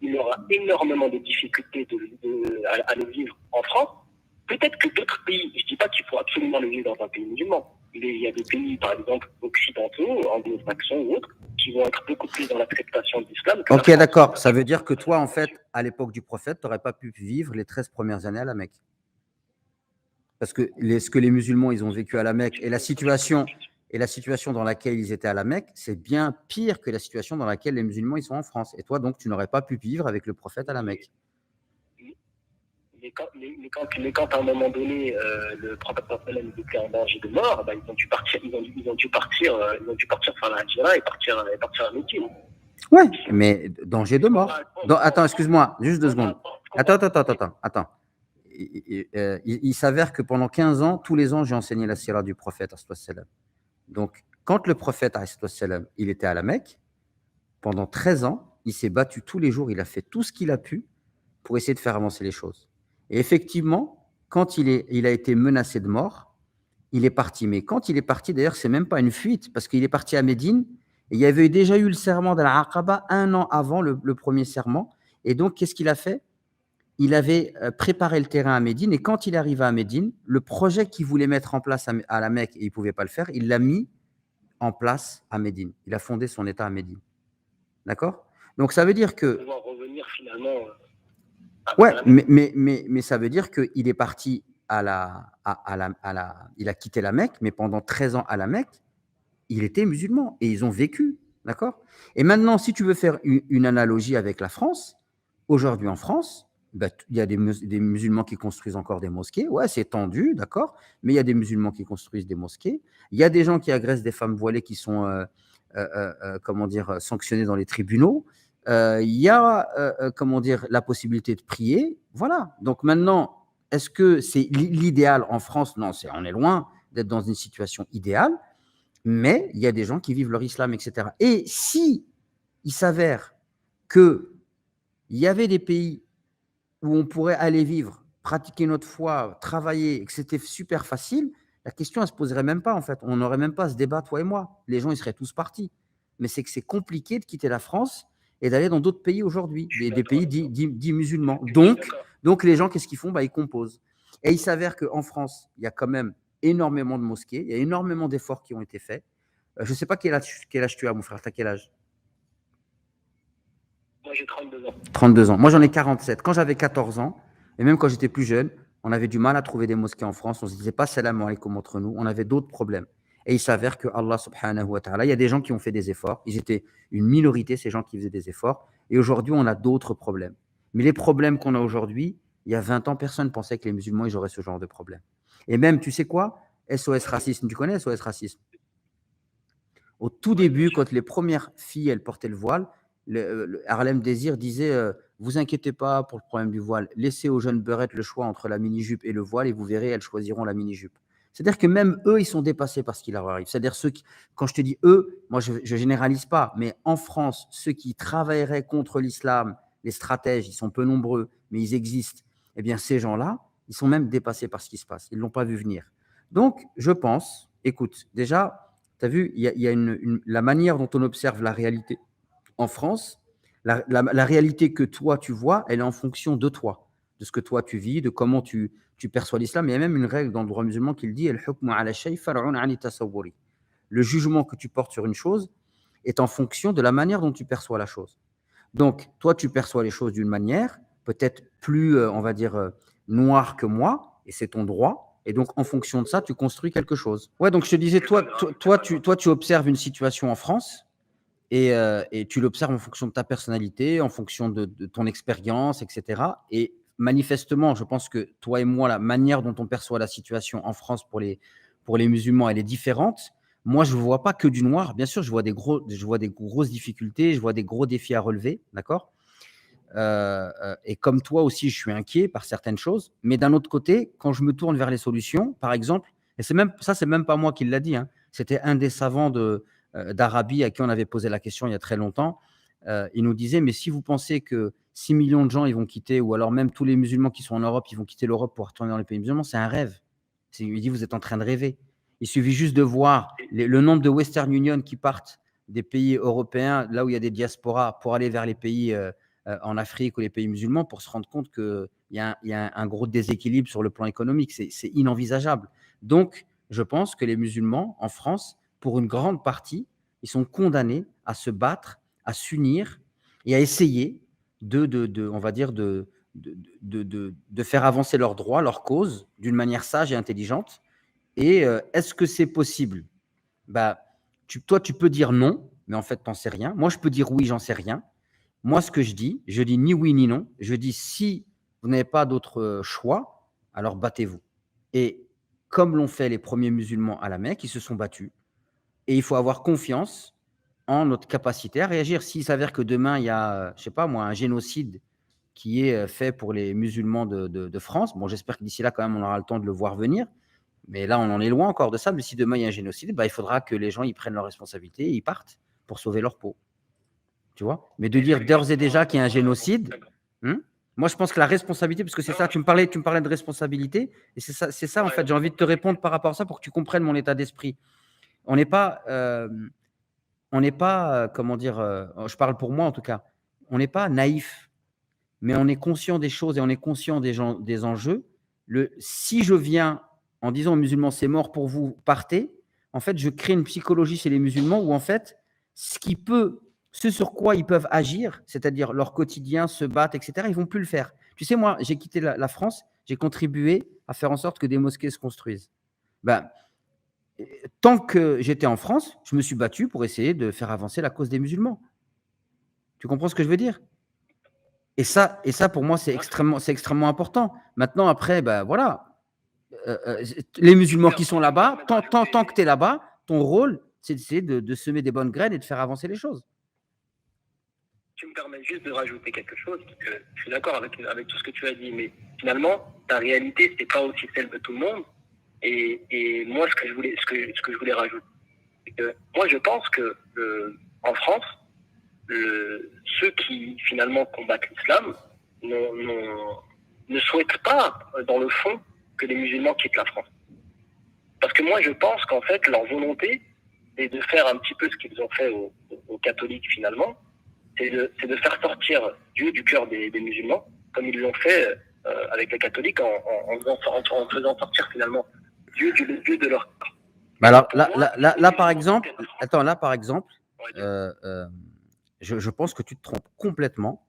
il aura énormément de difficultés à le vivre en France. Peut-être que d'autres pays, je ne dis pas qu'il faut absolument le vivre dans un pays musulman. Il y a des pays, par exemple, occidentaux, anglo-saxons ou autres, qui vont être beaucoup plus dans l'acceptation de l'islam. Ok, d'accord. Ça veut dire que toi, en fait, à l'époque du prophète, tu n'aurais pas pu vivre les 13 premières années à la Mecque. Parce que ce que les musulmans, ils ont vécu à la Mecque et la situation dans laquelle ils étaient à la Mecque, c'est bien pire que la situation dans laquelle les musulmans, ils sont en France. Et toi, donc, tu n'aurais pas pu vivre avec le prophète à la Mecque. Mais quand à un moment donné, le prophète était en danger de mort, bah, ils ont dû partir faire la Hijra et partir à Médine. Ouais, mais danger de mort. Attends, excuse-moi, juste 2 secondes. Attends. Il s'avère que pendant 15 ans, tous les ans, j'ai enseigné la sira du prophète. Donc, quand le prophète, il était à la Mecque, pendant 13 ans, il s'est battu tous les jours, il a fait tout ce qu'il a pu pour essayer de faire avancer les choses. Et effectivement, quand il a été menacé de mort, il est parti. Mais quand il est parti, d'ailleurs, c'est même pas une fuite, parce qu'il est parti à Médine, et il y avait déjà eu le serment d'Al-Aqaba 1 an avant le premier serment. Et donc, qu'est-ce qu'il a fait ? Il avait préparé le terrain à Médine, et quand il est arrivé à Médine, le projet qu'il voulait mettre en place à la Mecque, et il ne pouvait pas le faire, il l'a mis en place à Médine. Il a fondé son État à Médine. D'accord ? Donc, ça veut dire que… Pouvoir revenir finalement… Ouais, mais ça veut dire qu'il est parti il a quitté la Mecque, mais pendant 13 ans à la Mecque, il était musulman et ils ont vécu, d'accord? Et maintenant, si tu veux faire une analogie avec la France, aujourd'hui en France, bah, il y a des musulmans qui construisent encore des mosquées. Ouais, c'est tendu, d'accord? Mais il y a des musulmans qui construisent des mosquées. Il y a des gens qui agressent des femmes voilées qui sont, comment dire, sanctionnés dans les tribunaux. Il y a, comment dire, la possibilité de prier. Voilà. Donc maintenant, est-ce que c'est l'idéal en France? Non, on est loin d'être dans une situation idéale, mais il y a des gens qui vivent leur islam, etc. Et si il s'avère qu'il y avait des pays où on pourrait aller vivre, pratiquer notre foi, travailler, et que c'était super facile, la question, elle ne se poserait même pas, en fait. On n'aurait même pas ce débat, toi et moi. Les gens, ils seraient tous partis. Mais c'est que c'est compliqué de quitter la France et d'aller dans d'autres pays aujourd'hui, des pays dits musulmans. Donc, les gens, qu'est-ce qu'ils font? Ils composent. Et il s'avère qu'en France, il y a quand même énormément de mosquées, il y a énormément d'efforts qui ont été faits. Je ne sais pas quel âge tu as, mon frère. Tu as quel âge? Moi, j'ai 32 ans. 32 ans. Moi, j'en ai 47. Quand j'avais 14 ans, et même quand j'étais plus jeune, on avait du mal à trouver des mosquées en France. On ne se disait pas salam alaikum entre nous. On avait d'autres problèmes. Et il s'avère que Allah subhanahu wa ta'ala, il y a des gens qui ont fait des efforts. Ils étaient une minorité, ces gens qui faisaient des efforts. Et aujourd'hui, on a d'autres problèmes. Mais les problèmes qu'on a aujourd'hui, il y a 20 ans, personne ne pensait que les musulmans, ils auraient ce genre de problème. Et même, tu sais quoi? SOS Racisme. Tu connais SOS Racisme? Au tout début, quand les premières filles, elles portaient le voile, le Harlem Désir disait vous inquiétez pas pour le problème du voile, laissez aux jeunes beurettes le choix entre la mini-jupe et le voile et vous verrez, elles choisiront la mini-jupe. C'est-à-dire que même eux, ils sont dépassés par ce qui leur arrive. C'est-à-dire ceux qui, quand je te dis eux, moi je généralise pas, mais en France, ceux qui travailleraient contre l'islam, les stratèges, ils sont peu nombreux, mais ils existent. Eh bien, ces gens-là, ils sont même dépassés par ce qui se passe. Ils ne l'ont pas vu venir. Donc, je pense, écoute, déjà, tu as vu, il y a la manière dont on observe la réalité en France, la réalité que toi, tu vois, elle est en fonction de toi, de ce que toi, tu vis, de comment tu perçois l'islam. Il y a même une règle dans le droit musulman qui le dit, le jugement que tu portes sur une chose est en fonction de la manière dont tu perçois la chose. Donc, toi, tu perçois les choses d'une manière, peut-être plus, on va dire, noire que moi, et c'est ton droit. Et donc, en fonction de ça, tu construis quelque chose. Ouais, donc je te disais, toi, tu observes une situation en France et tu l'observes en fonction de ta personnalité, en fonction de ton expérience, etc. Et manifestement, je pense que toi et moi, la manière dont on perçoit la situation en France pour les musulmans, elle est différente. Moi, je ne vois pas que du noir. Bien sûr, je vois des grosses difficultés, je vois des gros défis à relever, d'accord? Et comme toi aussi, je suis inquiet par certaines choses. Mais d'un autre côté, quand je me tourne vers les solutions, par exemple, et c'est même pas moi qui l'a dit, hein, c'était un des savants d'Arabie à qui on avait posé la question il y a très longtemps. Il nous disait, mais si vous pensez que 6 millions de gens ils vont quitter, ou alors même tous les musulmans qui sont en Europe, ils vont quitter l'Europe pour retourner dans les pays musulmans, c'est un rêve. Il dit, vous êtes en train de rêver. Il suffit juste de voir le nombre de Western Union qui partent des pays européens, là où il y a des diasporas, pour aller vers les pays en Afrique ou les pays musulmans, pour se rendre compte qu'il y a un gros déséquilibre sur le plan économique. C'est inenvisageable. Donc, je pense que les musulmans en France, pour une grande partie, ils sont condamnés à se battre, à s'unir et à essayer on va dire, de faire avancer leurs droits, leurs causes, d'une manière sage et intelligente. Et est-ce que c'est possible? Toi, tu peux dire non, mais en fait, tu n'en sais rien. Moi, je peux dire oui, j'en sais rien. Moi, ce que je dis ni oui ni non. Je dis si vous n'avez pas d'autre choix, alors battez-vous. Et comme l'ont fait les premiers musulmans à la Mecque, ils se sont battus. Et il faut avoir confiance en notre capacité à réagir. S'il s'avère que demain, il y a, je sais pas moi, un génocide qui est fait pour les musulmans de France, bon, j'espère que d'ici là, quand même, on aura le temps de le voir venir. Mais là, on en est loin encore de ça. Mais si demain, il y a un génocide, il faudra que les gens ils prennent leurs responsabilités et ils partent pour sauver leur peau. Tu vois? Mais de dire d'ores et déjà qu'il y a un génocide, moi, je pense que la responsabilité, parce que c'est ça, tu me parlais de responsabilité, et c'est ça en fait, j'ai envie de te répondre par rapport à ça pour que tu comprennes mon état d'esprit. On n'est pas, comment dire, je parle pour moi en tout cas, on n'est pas naïf, mais on est conscient des choses et on est conscient des enjeux. Si je viens en disant aux musulmans, c'est mort pour vous, partez, en fait, je crée une psychologie chez les musulmans où en fait, ce sur quoi ils peuvent agir, c'est-à-dire leur quotidien, se battre, etc., ils ne vont plus le faire. Tu sais, moi, j'ai quitté la France, j'ai contribué à faire en sorte que des mosquées se construisent. Ben, tant que j'étais en France, je me suis battu pour essayer de faire avancer la cause des musulmans. Tu comprends ce que je veux dire? Et ça pour moi, c'est extrêmement important. Maintenant après, ben, voilà, les musulmans qui sont là-bas, tant que tu es là-bas, ton rôle, c'est d'essayer de semer des bonnes graines et de faire avancer les choses. Tu me permets juste de rajouter quelque chose, parce que je suis d'accord avec tout ce que tu as dit, mais finalement, ta réalité, c'est pas aussi celle de tout le monde. Et moi, ce que je voulais rajouter, c'est que moi, je pense que en France, ceux qui finalement combattent l'islam ne souhaitent pas, dans le fond, que les musulmans quittent la France. Parce que moi, je pense qu'en fait, leur volonté, c'est de faire un petit peu ce qu'ils ont fait aux catholiques finalement, c'est de faire sortir Dieu du cœur des musulmans, comme ils l'ont fait avec les catholiques en faisant sortir finalement Dieu de leur cœur. Mais alors là, par exemple, je pense que tu te trompes complètement.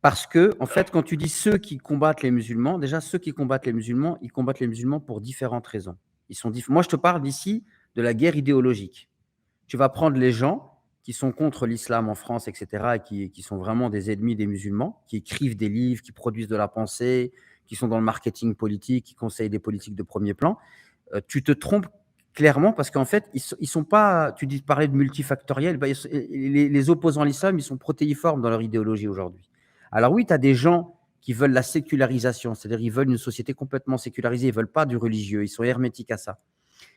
Parce que, en fait, quand tu dis ceux qui combattent les musulmans, déjà, ceux qui combattent les musulmans, ils combattent les musulmans pour différentes raisons. Moi, je te parle d'ici de la guerre idéologique. Tu vas prendre les gens qui sont contre l'islam en France, etc., et qui sont vraiment des ennemis des musulmans, qui écrivent des livres, qui produisent de la pensée, qui sont dans le marketing politique, qui conseillent des politiques de premier plan. Tu te trompes clairement parce qu'en fait, ils sont pas. Tu parlais de multifactoriel. Ben, les opposants à l'islam, ils sont protéiformes dans leur idéologie aujourd'hui. Alors oui, tu as des gens qui veulent la sécularisation, c'est-à-dire ils veulent une société complètement sécularisée, ils ne veulent pas du religieux, ils sont hermétiques à ça.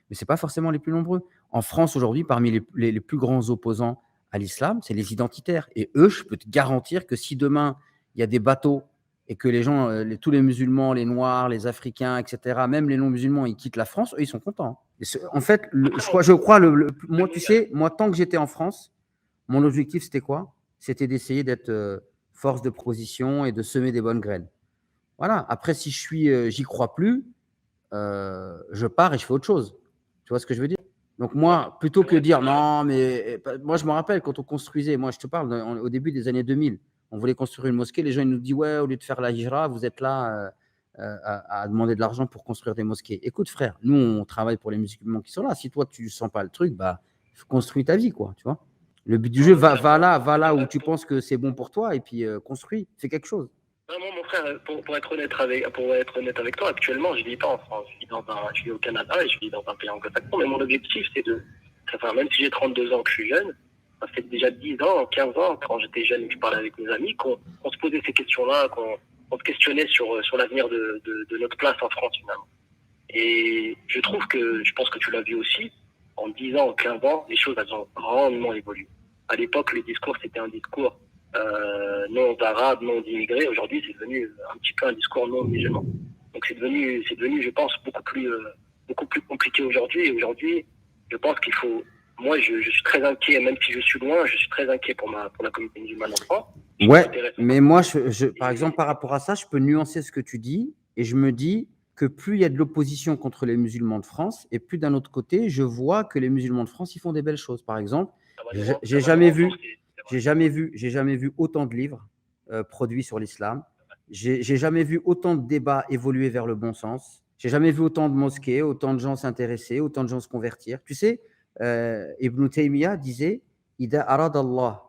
Mais ce n'est pas forcément les plus nombreux. En France, aujourd'hui, parmi les plus grands opposants à l'islam, c'est les identitaires. Et eux, je peux te garantir que si demain, il y a des bateaux et que les gens, tous les musulmans, les noirs, les africains, etc., même les non-musulmans, ils quittent la France, eux, ils sont contents. En fait, je crois, moi, tu sais, moi, tant que j'étais en France, mon objectif, c'était quoi? C'était d'essayer d'être force de proposition et de semer des bonnes graines. Voilà. Après, si j'y crois plus, je pars et je fais autre chose. Tu vois ce que je veux dire? Donc moi, plutôt que dire non, mais moi je me rappelle quand on construisait, moi je te parle au début des années 2000, on voulait construire une mosquée, les gens ils nous disent ouais, au lieu de faire la hijra, vous êtes là à demander de l'argent pour construire des mosquées. Écoute frère, nous on travaille pour les musulmans qui sont là. Si toi tu sens pas le truc, bah construis ta vie quoi, tu vois. Le but du jeu, va là où tu penses que c'est bon pour toi et puis construis, fais quelque chose. Vraiment, mon frère, pour être honnête avec toi, actuellement, je vis pas en France. Je vis au Canada et je vis dans un pays anglo-saxon. Mais mon objectif, c'est même si j'ai 32 ans que je suis jeune, ça fait déjà 10 ans, 15 ans, quand j'étais jeune et que je parlais avec mes amis, qu'on se posait ces questions-là, qu'on se questionnait sur l'avenir de notre place en France, finalement. Et je pense que tu l'as vu aussi, en 10 ans, 15 ans, les choses, elles ont grandement évolué. À l'époque, le discours, c'était un discours non d'arabes, non d'immigrés. Aujourd'hui, c'est devenu un petit peu un discours non musulman. Donc c'est devenu, je pense, beaucoup plus compliqué aujourd'hui. Et aujourd'hui, je pense qu'il faut. Moi, je suis très inquiet, même si je suis loin, je suis très inquiet pour la communauté musulmane en France. Ouais, mais moi, par exemple, par rapport à ça, je peux nuancer ce que tu dis et je me dis que plus il y a de l'opposition contre les musulmans de France et plus d'un autre côté, je vois que les musulmans de France, ils font des belles choses. Par exemple, j'ai jamais vu autant de livres produits sur l'islam. J'ai jamais vu autant de débats évoluer vers le bon sens. J'ai jamais vu autant de mosquées, autant de gens s'intéresser, autant de gens se convertir. Tu sais, Ibn Taymiyyah disait « Ida arad Allah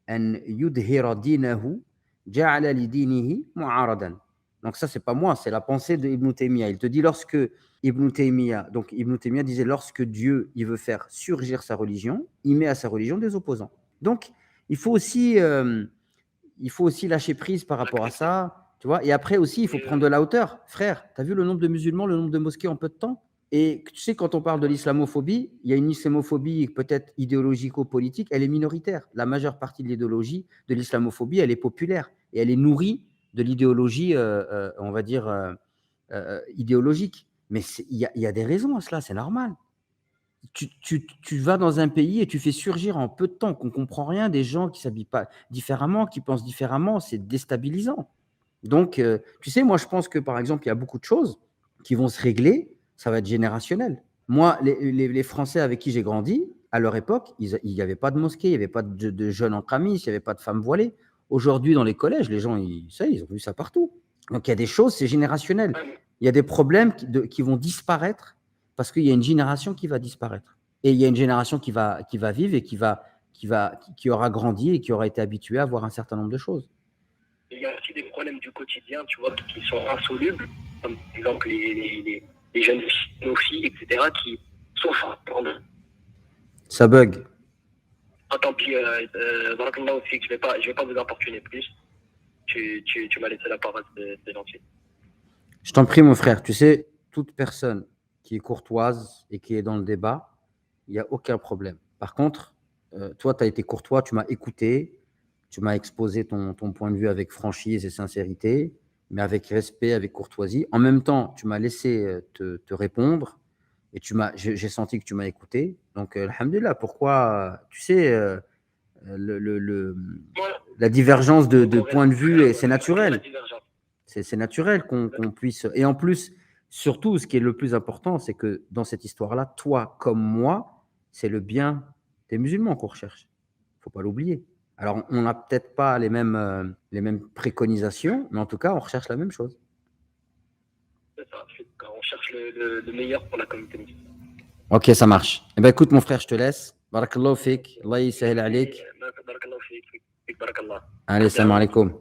an yudhira dinahu, ja'ala li dinihi mu'aradan ». Donc ça, c'est pas moi, c'est la pensée d'Ibn Taymiyyah. Il te dit lorsque Ibn Taymiyyah disait lorsque Dieu il veut faire surgir sa religion, il met à sa religion des opposants. Donc, il faut aussi lâcher prise par rapport à ça, tu vois. Et après aussi, il faut prendre de la hauteur. Frère, tu as vu le nombre de musulmans, le nombre de mosquées en peu de temps? Et tu sais, quand on parle de l'islamophobie, il y a une islamophobie peut-être idéologico-politique, elle est minoritaire. La majeure partie de l'idéologie de l'islamophobie, elle est populaire et elle est nourrie de l'idéologie, on va dire, idéologique. Mais il y a des raisons à cela, c'est normal. Tu vas dans un pays et tu fais surgir en peu de temps, qu'on ne comprend rien, des gens qui ne s'habillent pas différemment, qui pensent différemment, c'est déstabilisant. Donc, tu sais, moi, je pense que, par exemple, il y a beaucoup de choses qui vont se régler, ça va être générationnel. Moi, les Français avec qui j'ai grandi, à leur époque, il n'y avait pas de mosquée, il n'y avait pas de jeunes en camis, il n'y avait pas de femmes voilées. Aujourd'hui, dans les collèges, les gens, ils ont vu ça partout. Donc, il y a des choses, c'est générationnel. Il y a des problèmes qui vont disparaître parce qu'il y a une génération qui va disparaître. Et il y a une génération qui va vivre et qui aura grandi et qui aura été habituée à voir un certain nombre de choses. Il y a aussi des problèmes du quotidien, tu vois, qui sont insolubles, comme par exemple les jeunes filles, nos filles, etc., qui souffrent. Ça bug. Ah, tant pis, Barakallah aussi, je vais pas vous importuner plus. Tu m'as laissé la parole, c'est gentil. Je t'en prie, mon frère. Tu sais, toute personne qui est courtoise et qui est dans le débat, il n'y a aucun problème. Par contre, toi, tu as été courtois, tu m'as écouté, tu m'as exposé ton point de vue avec franchise et sincérité, mais avec respect, avec courtoisie. En même temps, tu m'as laissé te répondre et j'ai senti que tu m'as écouté. Donc, alhamdoulilah, pourquoi, tu sais, la divergence de point de vue, et c'est naturel. C'est naturel qu'on puisse. Et en plus, surtout, ce qui est le plus important, c'est que dans cette histoire-là, toi comme moi, c'est le bien des musulmans qu'on recherche. Il ne faut pas l'oublier. Alors, on n'a peut-être pas les mêmes préconisations, mais en tout cas, on recherche la même chose. C'est ça, on cherche le meilleur pour la communauté musulmane. Ok, ça marche. Eh ben, écoute, mon frère, je te laisse. Barakallahu fik. Allah yisahil alik. Barakallah fik, barakallah. Allez, salam alaikum.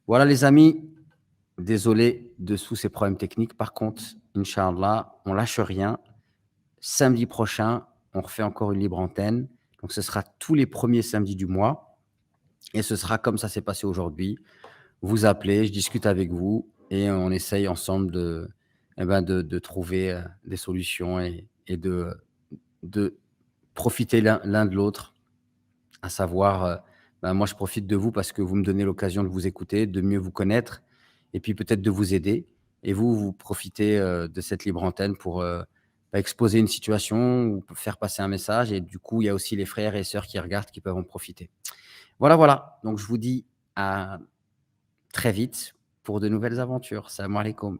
Voilà les amis, désolé de tous ces problèmes techniques. Par contre, Inch'Allah, on lâche rien. Samedi prochain, on refait encore une libre antenne. Donc ce sera tous les premiers samedis du mois. Et ce sera comme ça s'est passé aujourd'hui. Vous appelez, je discute avec vous et on essaye ensemble de trouver des solutions et de profiter l'un de l'autre. À savoir, moi, je profite de vous parce que vous me donnez l'occasion de vous écouter, de mieux vous connaître et puis peut-être de vous aider. Et vous profitez de cette libre antenne pour exposer une situation ou faire passer un message. Et du coup, il y a aussi les frères et sœurs qui regardent qui peuvent en profiter. Voilà. Donc, je vous dis à très vite pour de nouvelles aventures. Salam alaikum.